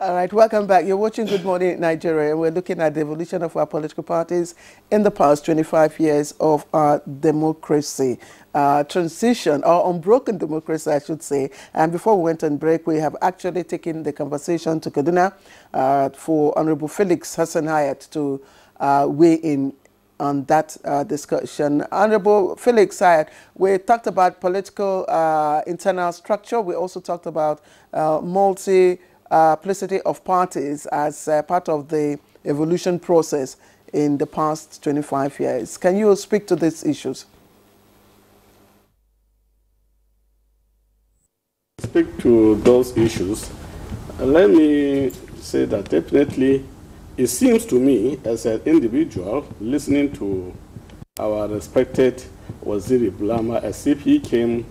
All right, welcome back. You're watching Good Morning Nigeria. We're looking at the evolution of our political parties in the past 25 years of our democracy. Transition, or unbroken democracy, I should say. And before we went on break, we have actually taken the conversation to Kaduna for Honorable Felix Hassan Hayat to weigh in on that discussion. Honorable Felix Hayat, we talked about political internal structure. We also talked about multiplicity of parties as part of the evolution process in the past 25 years. Can you speak to these issues? Speak to those issues. Let me say that definitely it seems to me as an individual listening to our respected Waziri Bulama as if he came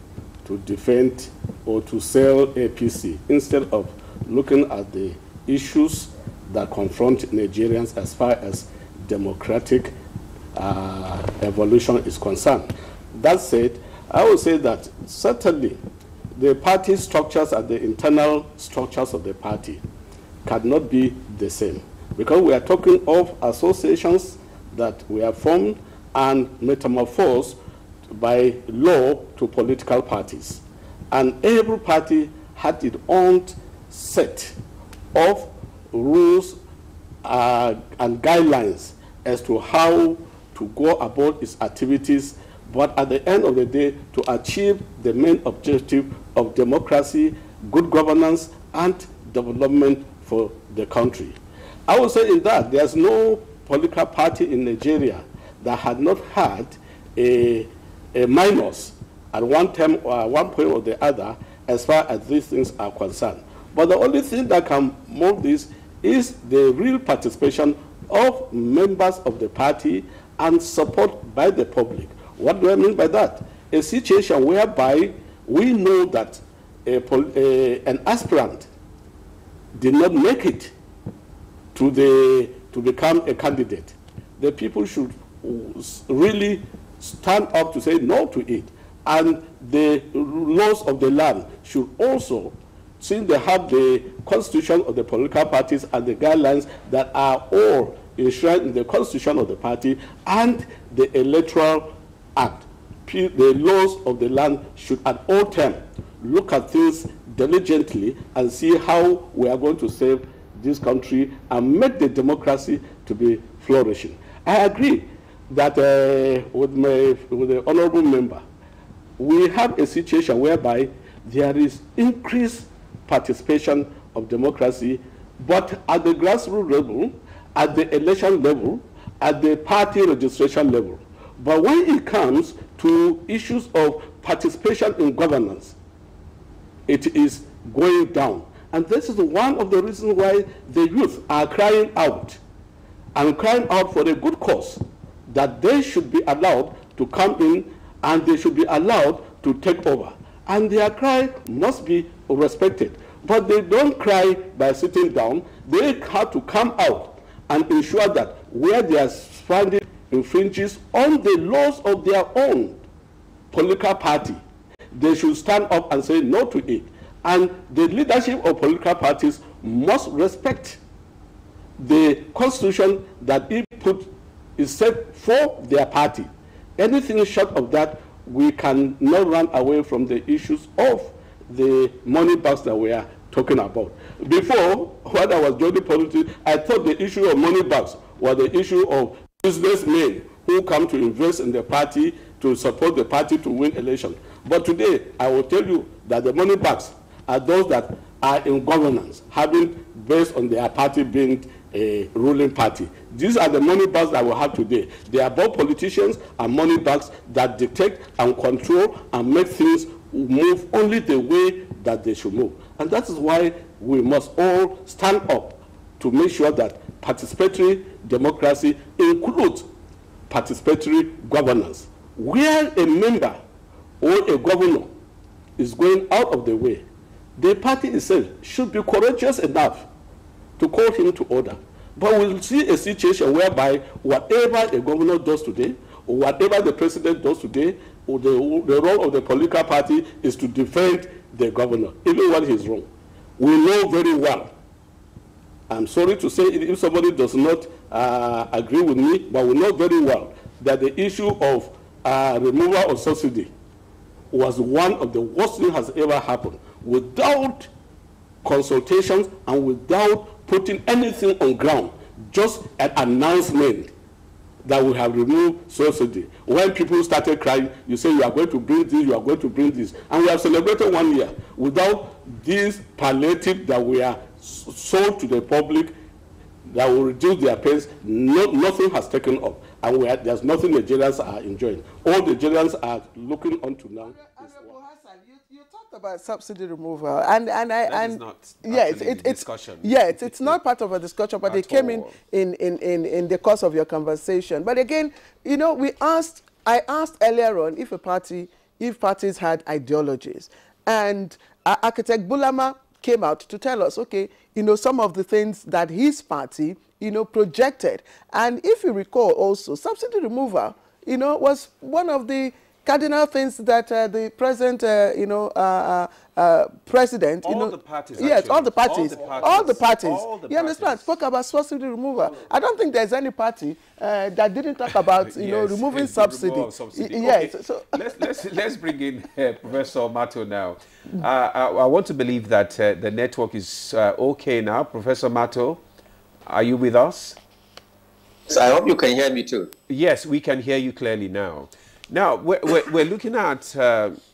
to defend or to sell APC instead of looking at the issues that confront Nigerians as far as democratic evolution is concerned. That said, I would say that certainly the party structures and the internal structures of the party cannot be the same, because we are talking of associations that we have formed and metamorphosed by law to political parties. And every party had its own set of rules and guidelines as to how to go about its activities, but at the end of the day, to achieve the main objective of democracy, good governance, and development for the country. I would say in that there's no political party in Nigeria that had not had a minus at one time or one point or the other as far as these things are concerned. But the only thing that can move this is the real participation of members of the party and support by the public. What do I mean by that? A situation whereby we know that an aspirant did not make it to become a candidate. The people should really stand up to say no to it. And the laws of the land should also, since they have the constitution of the political parties and the guidelines that are all enshrined in the constitution of the party and the electoral act, the laws of the land should at all times look at things diligently and see how we are going to save this country and make the democracy to be flourishing. I agree that with the honorable member, we have a situation whereby there is increased participation of democracy, but at the grassroots level, at the election level, at the party registration level. But when it comes to issues of participation in governance, it is going down. And this is one of the reasons why the youth are crying out, and crying out for a good cause, that they should be allowed to come in and they should be allowed to take over. And their cry must be respected. But they don't cry by sitting down. They have to come out and ensure that where they are finding infringes on the laws of their own political party, they should stand up and say no to it. And the leadership of political parties must respect the constitution that is set for their party. Anything short of that, we cannot run away from the issues of the money bags that we are talking about. Before, when I was joining politics, I thought the issue of money bags was the issue of businessmen who come to invest in the party to support the party to win election. But today, I will tell you that the money bags are those that are in governance, having based on their party being a ruling party. These are the money bags that we have today. They are both politicians and money bags that dictate and control and make things move only the way that they should move. And that is why we must all stand up to make sure that participatory democracy includes participatory governance. Where a member or a governor is going out of the way, the party itself should be courageous enough to call him to order. But we'll see a situation whereby whatever a governor does today, or whatever the president does today, or the role of the political party is to defend the governor, even when he's wrong. We know very well, I'm sorry to say it if somebody does not agree with me, but we know very well that the issue of removal of subsidy was one of the worst things has ever happened. Without consultations and without putting anything on ground, just an announcement that we have removed subsidy. When people started crying, you say you are going to bring this, you are going to bring this. And we have celebrated 1 year without this palliative that we are sold to the public that will reduce their pains. Nothing has taken up. And there's nothing Nigerians are enjoying. All Nigerians are looking on to now. You talked about subsidy removal, and that is not discussion. Yes, it's not part of a discussion, but it came in the course of your conversation. But again, you know, I asked earlier on if parties had ideologies, and Architect Bulama came out to tell us, okay, you know, some of the things that his party, you know, projected. And if you recall also, subsidy removal, you know, was one of the cardinal things that the present, president, all the parties, yes, actually. all the parties, All the parties. You understand? Spoke about subsidy removal. I don't think there's any party that didn't talk about, Yes, removing the subsidy. removal of subsidy. Yes. Okay. So let's bring in Professor Mato now. I want to believe that the network is okay now. Professor Mato, are you with us? So I hope you can hear me too. Yes, we can hear you clearly now. Now, we're looking at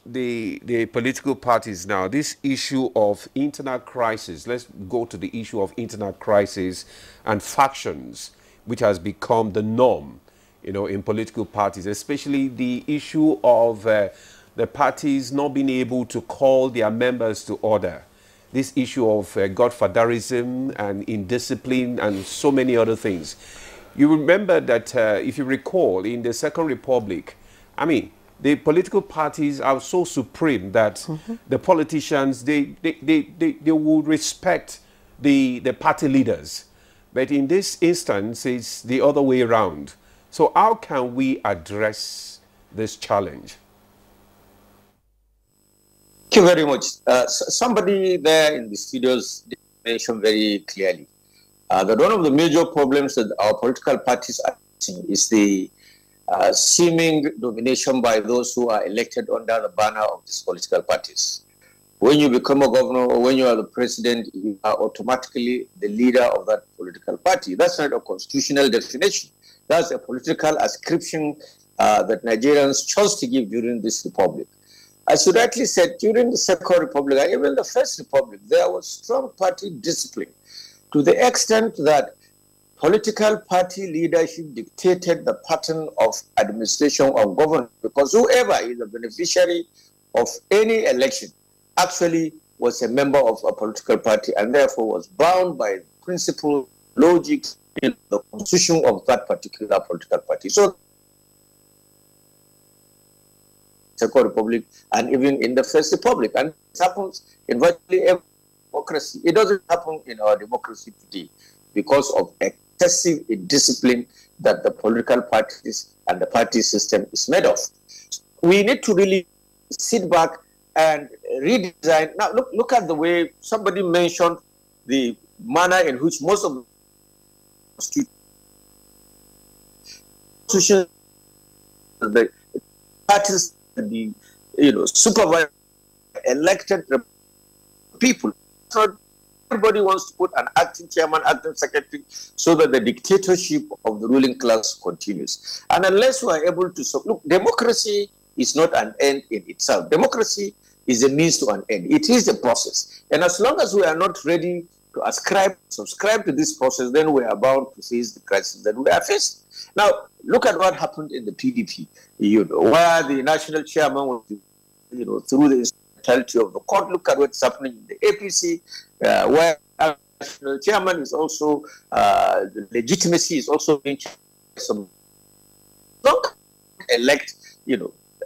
the political parties now, this issue of internal crisis. Let's go to the issue of internal crisis and factions, which has become the norm, in political parties, especially the issue of the parties not being able to call their members to order. This issue of godfatherism and indiscipline and so many other things. You remember that, if you recall, in the Second Republic, I mean, the political parties are so supreme that the politicians, they would respect the party leaders. But in this instance, it's the other way around. So how can we address this challenge? Thank you very much. Somebody there in the studios mentioned very clearly that one of the major problems that our political parties are facing is the seeming domination by those who are elected under the banner of these political parties. When you become a governor or when you are the president, you are automatically the leader of that political party. That's not a constitutional definition. That's a political ascription that Nigerians chose to give during this republic. As you rightly said, during the Second Republic and even the First Republic, there was strong party discipline to the extent that political party leadership dictated the pattern of administration of government, because whoever is a beneficiary of any election actually was a member of a political party and therefore was bound by principle, logic, in the constitution of that particular political party. So, Second Republic and even in the First Republic, and it happens in virtually every democracy. It doesn't happen in our democracy today because of excessive discipline that the political parties and the party system is made of. We need to really sit back and redesign. Now, look at the way somebody mentioned the manner in which most of the constitution, the parties, the supervised elected people. So everybody wants to put an acting chairman, acting secretary, so that the dictatorship of the ruling class continues. And unless we are able to look, democracy is not an end in itself. Democracy is a means to an end. It is a process. And as long as we are not ready to subscribe to this process, then we are bound to face the crisis that we are facing. Now, look at what happened in the PDP, where the national chairman was, through the instrumentality of the court. Look at what's happening in the APC, where the national chairman is also, the legitimacy is also being some. Don't elect,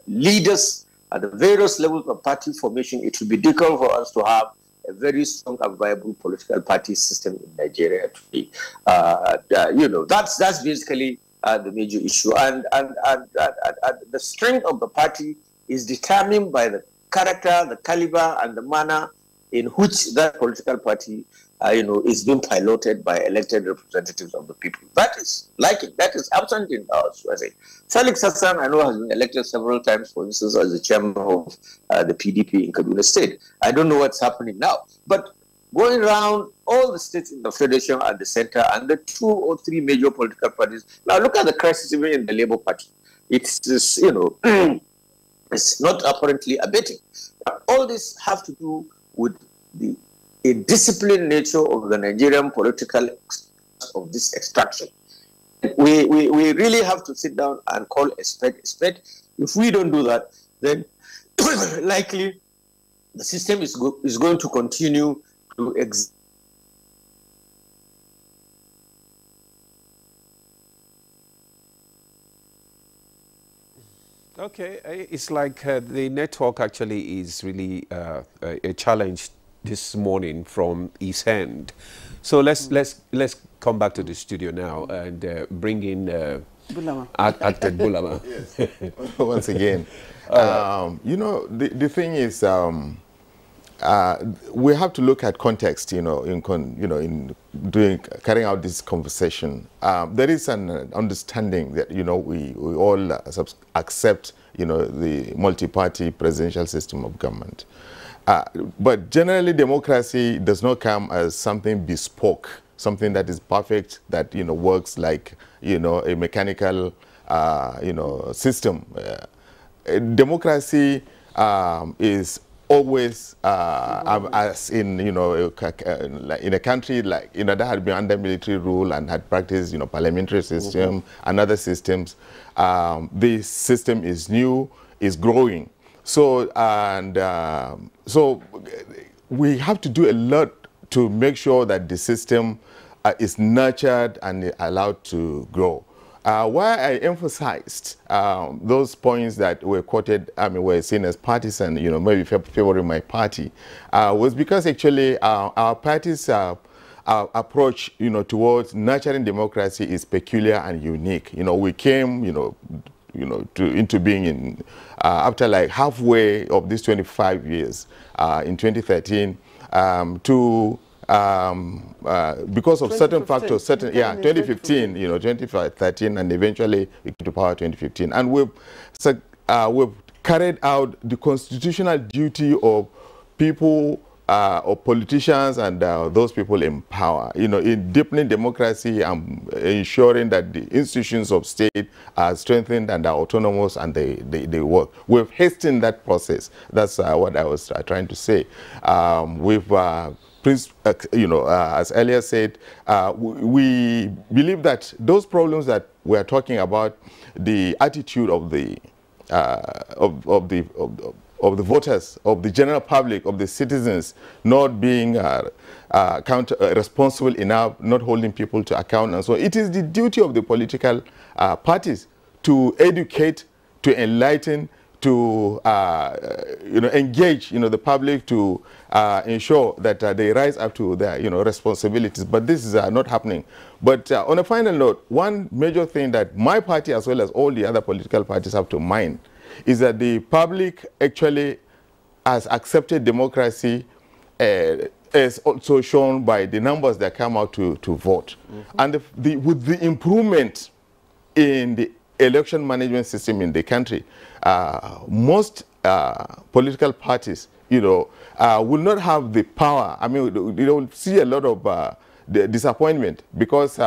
leaders at the various levels of party formation. It will be difficult for us to have a very strong and viable political party system in Nigeria today. That's basically the major issue, and the strength of the party is determined by the character, the caliber, and the manner in which that political party, is being piloted by elected representatives of the people. That is absent in us. Felix Hassan, I know, has been elected several times, for instance, as the chairman of the PDP in Kaduna State. I don't know what's happening now, but going around all the states in the federation and the center and the 2 or 3 major political parties. Now look at the crisis even in the Labour Party. It's just, it's not apparently abating. All this have to do with the disciplined nature of the Nigerian political of this extraction. We really have to sit down and call a spade a spade. If we don't do that, then likely the system is going to continue to exist. Okay, it's like the network actually is really a challenge this morning from East End. So let's come back to the studio now and bring in Bulama. At Bulama. Yes. Once again. You know, the thing is, we have to look at context, you know, in carrying out this conversation. There is an understanding that, you know, we all accept, you know, the multi-party presidential system of government. But generally, democracy does not come as something bespoke, something that is perfect, that, you know, works like, you know, a mechanical, you know, system. Democracy is always, as in, you know, in a country like, you know, that had been under military rule and had practiced, you know, parliamentary system and other systems. This system is new, is growing. So, so we have to do a lot to make sure that the system is nurtured and allowed to grow. Why I emphasized those points that were quoted, I mean, were seen as partisan, you know, maybe favoring my party, was because actually our party's approach, you know, towards nurturing democracy is peculiar and unique. You know, we came, into being in after like halfway of these 25 years in 2013 because of certain factors, 2015, you know, 2013, and eventually to power 2015, and we've carried out the constitutional duty of people, of politicians, and those people in power, you know, in deepening democracy and ensuring that the institutions of state are strengthened and are autonomous and they work. We've hastened that process. That's what I was trying to say. You know, as earlier said, we believe that those problems that we are talking about, the attitude of the voters, of the general public, of the citizens, not being responsible enough, not holding people to account, and so it is the duty of the political parties to educate, to enlighten, to you know, engage, you know, the public, to ensure that they rise up to their, you know, responsibilities. But this is not happening. But on a final note, one major thing that my party, as well as all the other political parties, have to mind is that the public actually has accepted democracy, as also shown by the numbers that come out to vote. And with the improvement in the election management system in the country, most political parties, you know, will not have the power. I mean, you will see a lot of the disappointment because,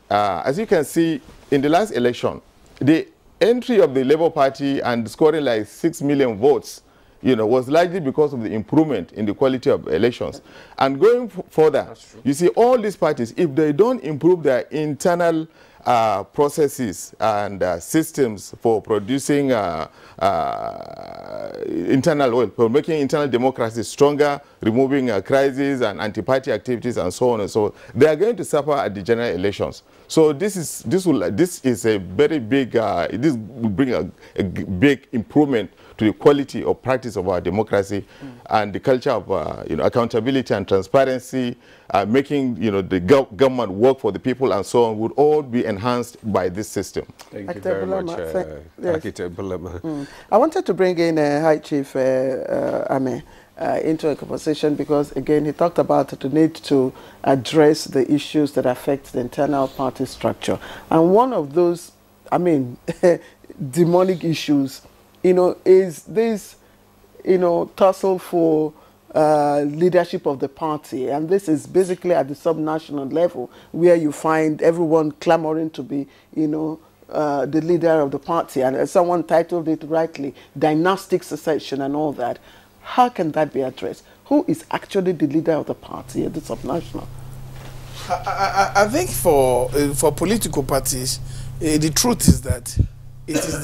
as you can see, in the last election, the entry of the Labour Party and scoring like 6 million votes, you know, was largely because of the improvement in the quality of elections. And going further, you see all these parties, if they don't improve their internal processes and systems for producing for making internal democracy stronger, removing crises and anti-party activities and so on and so on, they are going to suffer at the general elections. So this is a very big, this will bring a big improvement to the quality of practice of our democracy and the culture of you know, accountability and transparency, making, you know, the government work for the people and so on, would all be enhanced by this system. Thank you very much, Architect Bulama. I wanted to bring in High Chief Ame into a conversation because, again, he talked about the need to address the issues that affect the internal party structure. And one of those, I mean, demonic issues, you know, is this, you know, tussle for leadership of the party. And this is basically at the subnational level where you find everyone clamoring to be, you know, the leader of the party. And someone titled it rightly, dynastic succession and all that. How can that be addressed? Who is actually the leader of the party at the subnational? I think for political parties, the truth is that it is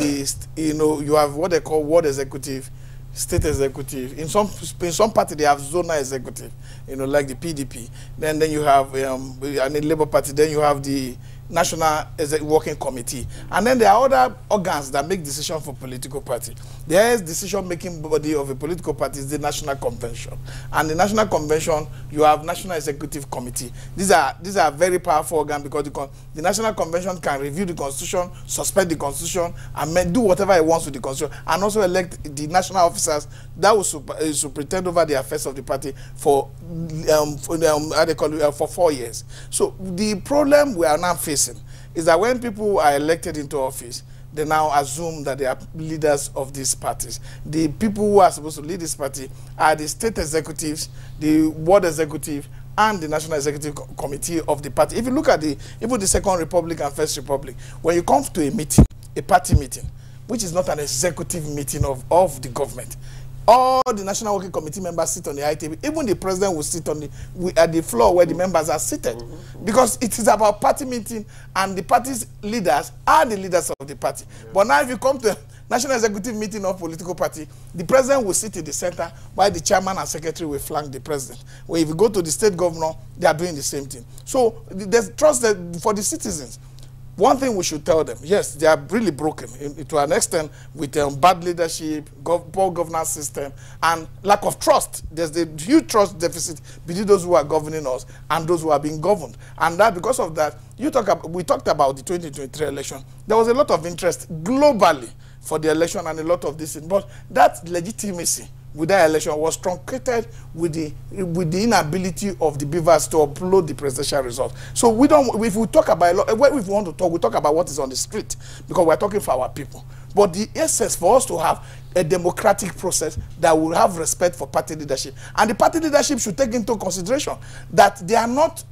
the, you know, you have what they call ward executive, state executive. In some party they have zonal executive, you know, like the PDP. Then you have in the Labour Party. Then you have the National Working Committee. And then there are other organs that make decisions for political party. The highest decision-making body of a political party is the National Convention. And the National Convention, you have National Executive Committee. These are very powerful organs because the National Convention can review the Constitution, suspend the Constitution, and do whatever it wants with the Constitution, and also elect the national officers that will superintend over the affairs of the party for 4 years. So the problem we are now facing is that when people are elected into office, they now assume that they are leaders of these parties. The people who are supposed to lead this party are the state executives, the ward executive, and the National Executive Committee of the party. If you look at even the Second Republic and First Republic, when you come to a meeting, a party meeting, which is not an executive meeting of the government, all the National Working Committee members sit on the high table. Even the president will sit on at the floor where the members are seated. Because it is about party meeting, and the party's leaders are the leaders of the party. Yeah. But now if you come to a National Executive meeting of political party, the president will sit in the center while the chairman and secretary will flank the president. Well, if you go to the state governor, they are doing the same thing. So there's trust for the citizens. One thing we should tell them, yes, they are really broken to an extent with bad leadership, poor governance system, and lack of trust. There's a huge trust deficit between those who are governing us and those who are being governed. And that, because of that, we talked about the 2023 election. There was a lot of interest globally for the election and a lot of this, but that legitimacy with that election was truncated with the inability of the beavers to upload the presidential result. So if we talk about if we want to talk, we talk about what is on the street, because we're talking for our people. But the essence for us to have a democratic process that will have respect for party leadership, and the party leadership should take into consideration that they are not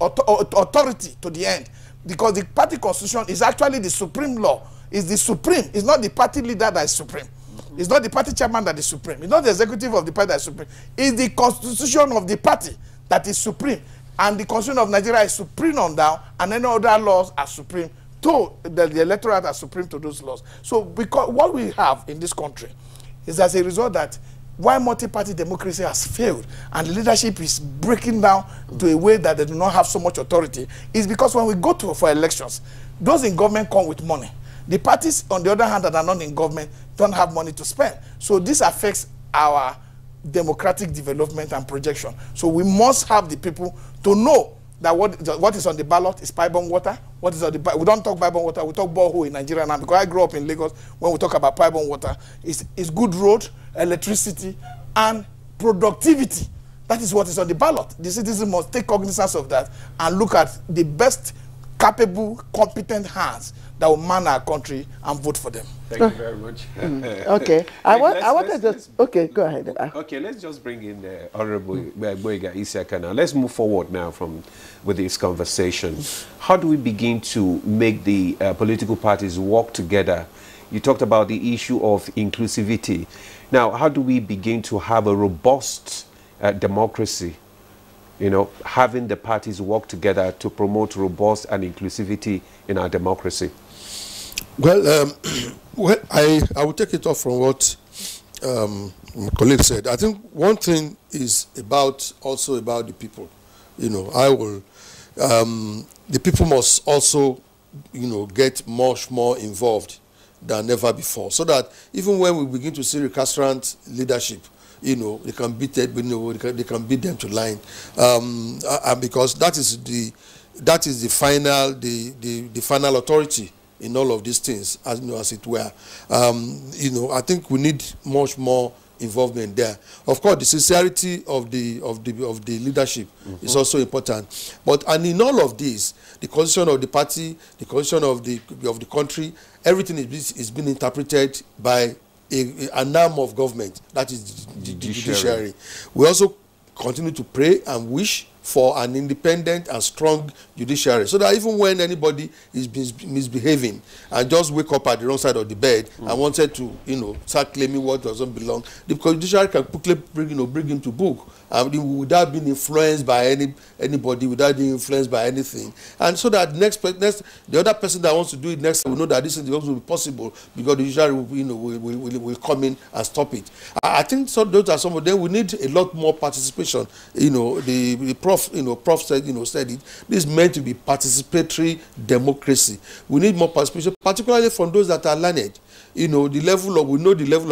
authority to the end, because the party constitution is actually the supreme law. It's the supreme. It's not the party leader that is supreme. It's not the party chairman that is supreme. It's not the executive of the party that is supreme. It's the constitution of the party that is supreme. And the constitution of Nigeria is supreme on down, and any other laws are supreme to the electorate are supreme to those laws. So because what we have in this country is as a result that why multi-party democracy has failed and the leadership is breaking down to a way that they do not have so much authority is because when we go for elections, those in government come with money. The parties, on the other hand, that are not in government don't have money to spend. So this affects our democratic development and projection. So we must have the people to know that what is on the ballot is pipe-borne water. What is on the we don't talk pipe-borne water, we talk borehole in Nigeria now. Because I grew up in Lagos, when we talk about pipe-borne water, it's good road, electricity, and productivity. That is what is on the ballot. The citizens must take cognizance of that and look at the best capable, competent hands that will man our country and vote for them. Thank you very much. Okay. Okay, go ahead. Okay, let's just bring in the Honorable Boyega Isiaka now. Let's move forward now with this conversation. How do we begin to make the political parties work together? You talked about the issue of inclusivity. Now, how do we begin to have a robust democracy? You know, having the parties work together to promote robust and inclusivity in our democracy. Well, I will take it off from what my colleague said. I think one thing is also about the people. You know, the people must also, get much more involved than ever before, so that even when we begin to see recalcitrant leadership, they can beat it, they can beat them to line, and because that is the final authority in all of these things, as it were. I think we need much more involvement there. Of course, the sincerity of the leadership is also important. But in all of this, the constitution of the party, the constitution of the country, everything is being interpreted by an arm of government, that is the judiciary. We also continue to pray and wish for an independent and strong judiciary, so that even when anybody is misbehaving and just wake up at the wrong side of the bed and wanted to, start claiming what doesn't belong, the judiciary can quickly bring him to book, without being influenced by anybody, without being influenced by anything, and so that the other person that wants to do it next will know that this is also possible, because the judiciary will come in and stop it. I think so. Those are some of them. We need a lot more participation. The prof Prof said, said it. This is meant to be participatory democracy. We need more participation, particularly from those that are learned. We know the level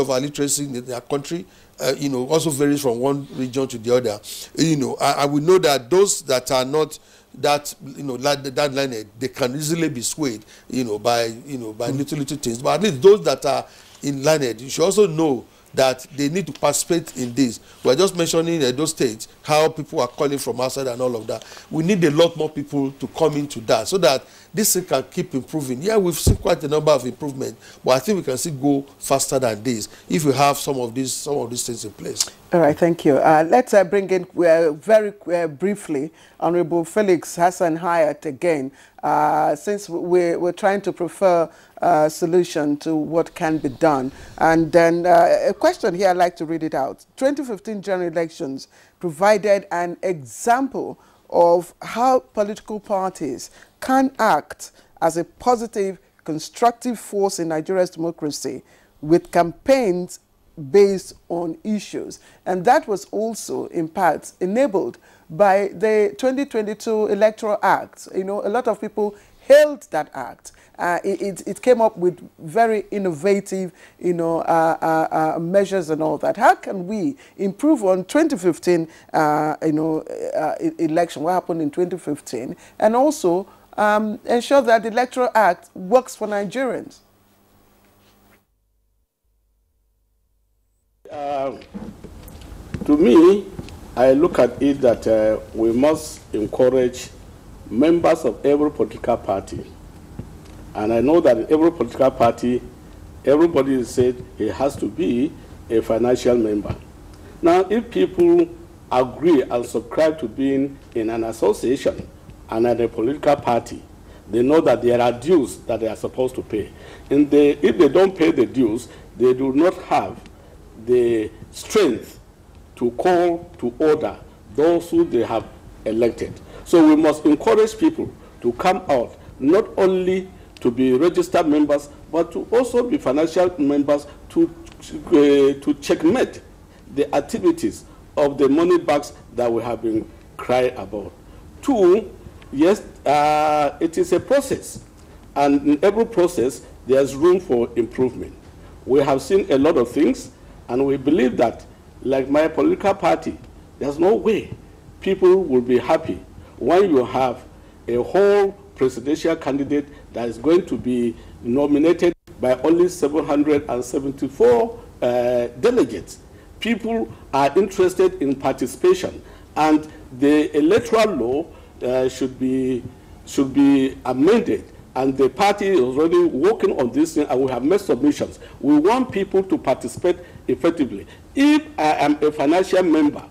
of illiteracy in their country. Also varies from one region to the other. And we know that those that are not that that learned, they can easily be swayed, by little things. But at least those that are in learned, you should also know that they need to participate in this. We're just mentioning those states, how people are calling from outside and all of that. We need a lot more people to come into that so that this thing can keep improving. Yeah, we've seen quite a number of improvements, but I think we can still go faster than this if we have some of these things in place. All right, thank you. Let's bring in very briefly Honorable Felix Hassan Hayat again, since we're trying to prefer a solution to what can be done. And then a question here, I'd like to read it out. 2015 general elections provided an example of how political parties can act as a positive, constructive force in Nigeria's democracy with campaigns based on issues. And that was also, in part, enabled by the 2022 Electoral Act. A lot of people hailed that act. It came up with very innovative, measures and all that. How can we improve on 2015, election, what happened in 2015, and also ensure that the Electoral Act works for Nigerians? To me, I look at it that we must encourage members of every political party. And I know that in every political party, everybody said it has to be a financial member. Now, if people agree and subscribe to being in an association and at a political party, they know that there are dues that they are supposed to pay. And if they don't pay the dues, they do not have the strength to call to order those who they have elected. So we must encourage people to come out, not only to be registered members, but to also be financial members to checkmate the activities of the money bags that we have been crying about. Two, yes, it is a process, and in every process, there's room for improvement. We have seen a lot of things, and we believe that, like my political party, there's no way people will be happy when you have a whole presidential candidate that is going to be nominated by only 774 delegates. People are interested in participation, and the electoral law should be amended. And the party is already working on this thing, and we have made submissions. We want people to participate effectively. If I am a financial member,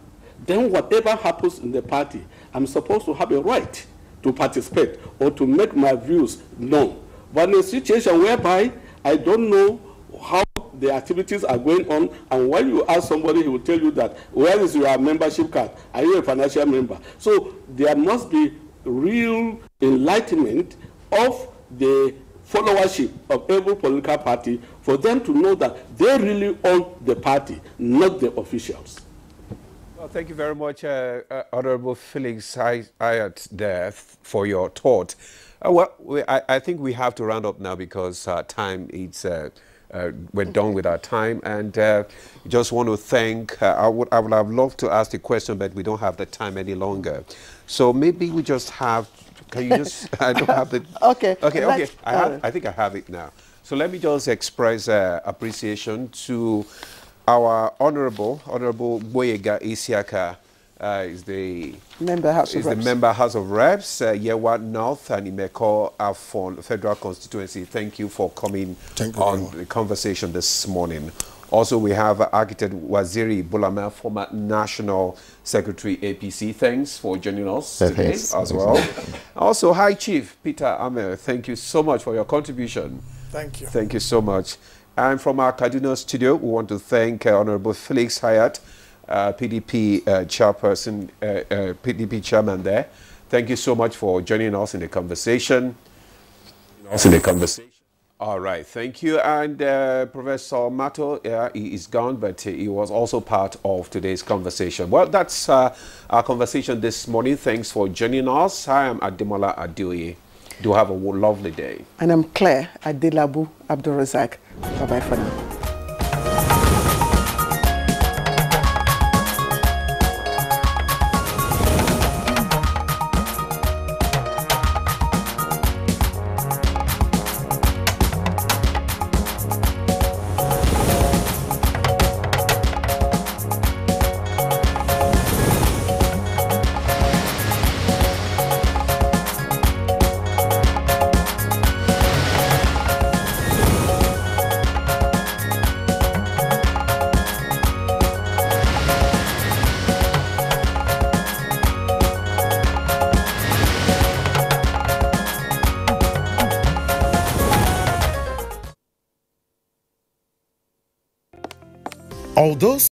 then whatever happens in the party, I'm supposed to have a right to participate or to make my views known. But in a situation whereby I don't know how the activities are going on, and when you ask somebody, he will tell you that, where is your membership card? Are you a financial member? So there must be real enlightenment of the followership of every political party for them to know that they really own the party, not the officials. Well, thank you very much, Honorable Felix Hayat there for your thought. I think we have to round up now because time is we're done with our time, and just want to thank. I would have loved to ask the question, but we don't have the time any longer. So maybe we just have. Can you just? I don't have the. Okay. Okay. I think I have it now. So let me just express appreciation to our Honorable Boyega Isiaka. Is the member House of Reps. The member House of Reps, Yewa North and Imeko Afon Federal Constituency. Thank you for coming on the conversation this morning. Also, we have Architect Waziri Bulama, former National Secretary APC. Thanks for joining us today as well. Also, High Chief Peter Amel, thank you so much for your contribution. Thank you. Thank you so much. And from our Kaduna studio, we want to thank Honorable Felix Hayat, PDP chairperson, PDP chairman there. Thank you so much for joining us in the conversation. All right, thank you. And Professor Mato, he is gone, but he was also part of today's conversation. Well, that's our conversation this morning. Thanks for joining us. I am Ademola Adeoye. Do have a lovely day. And I'm Claire Adelabu Abdulrazak. Bye-bye for now. Although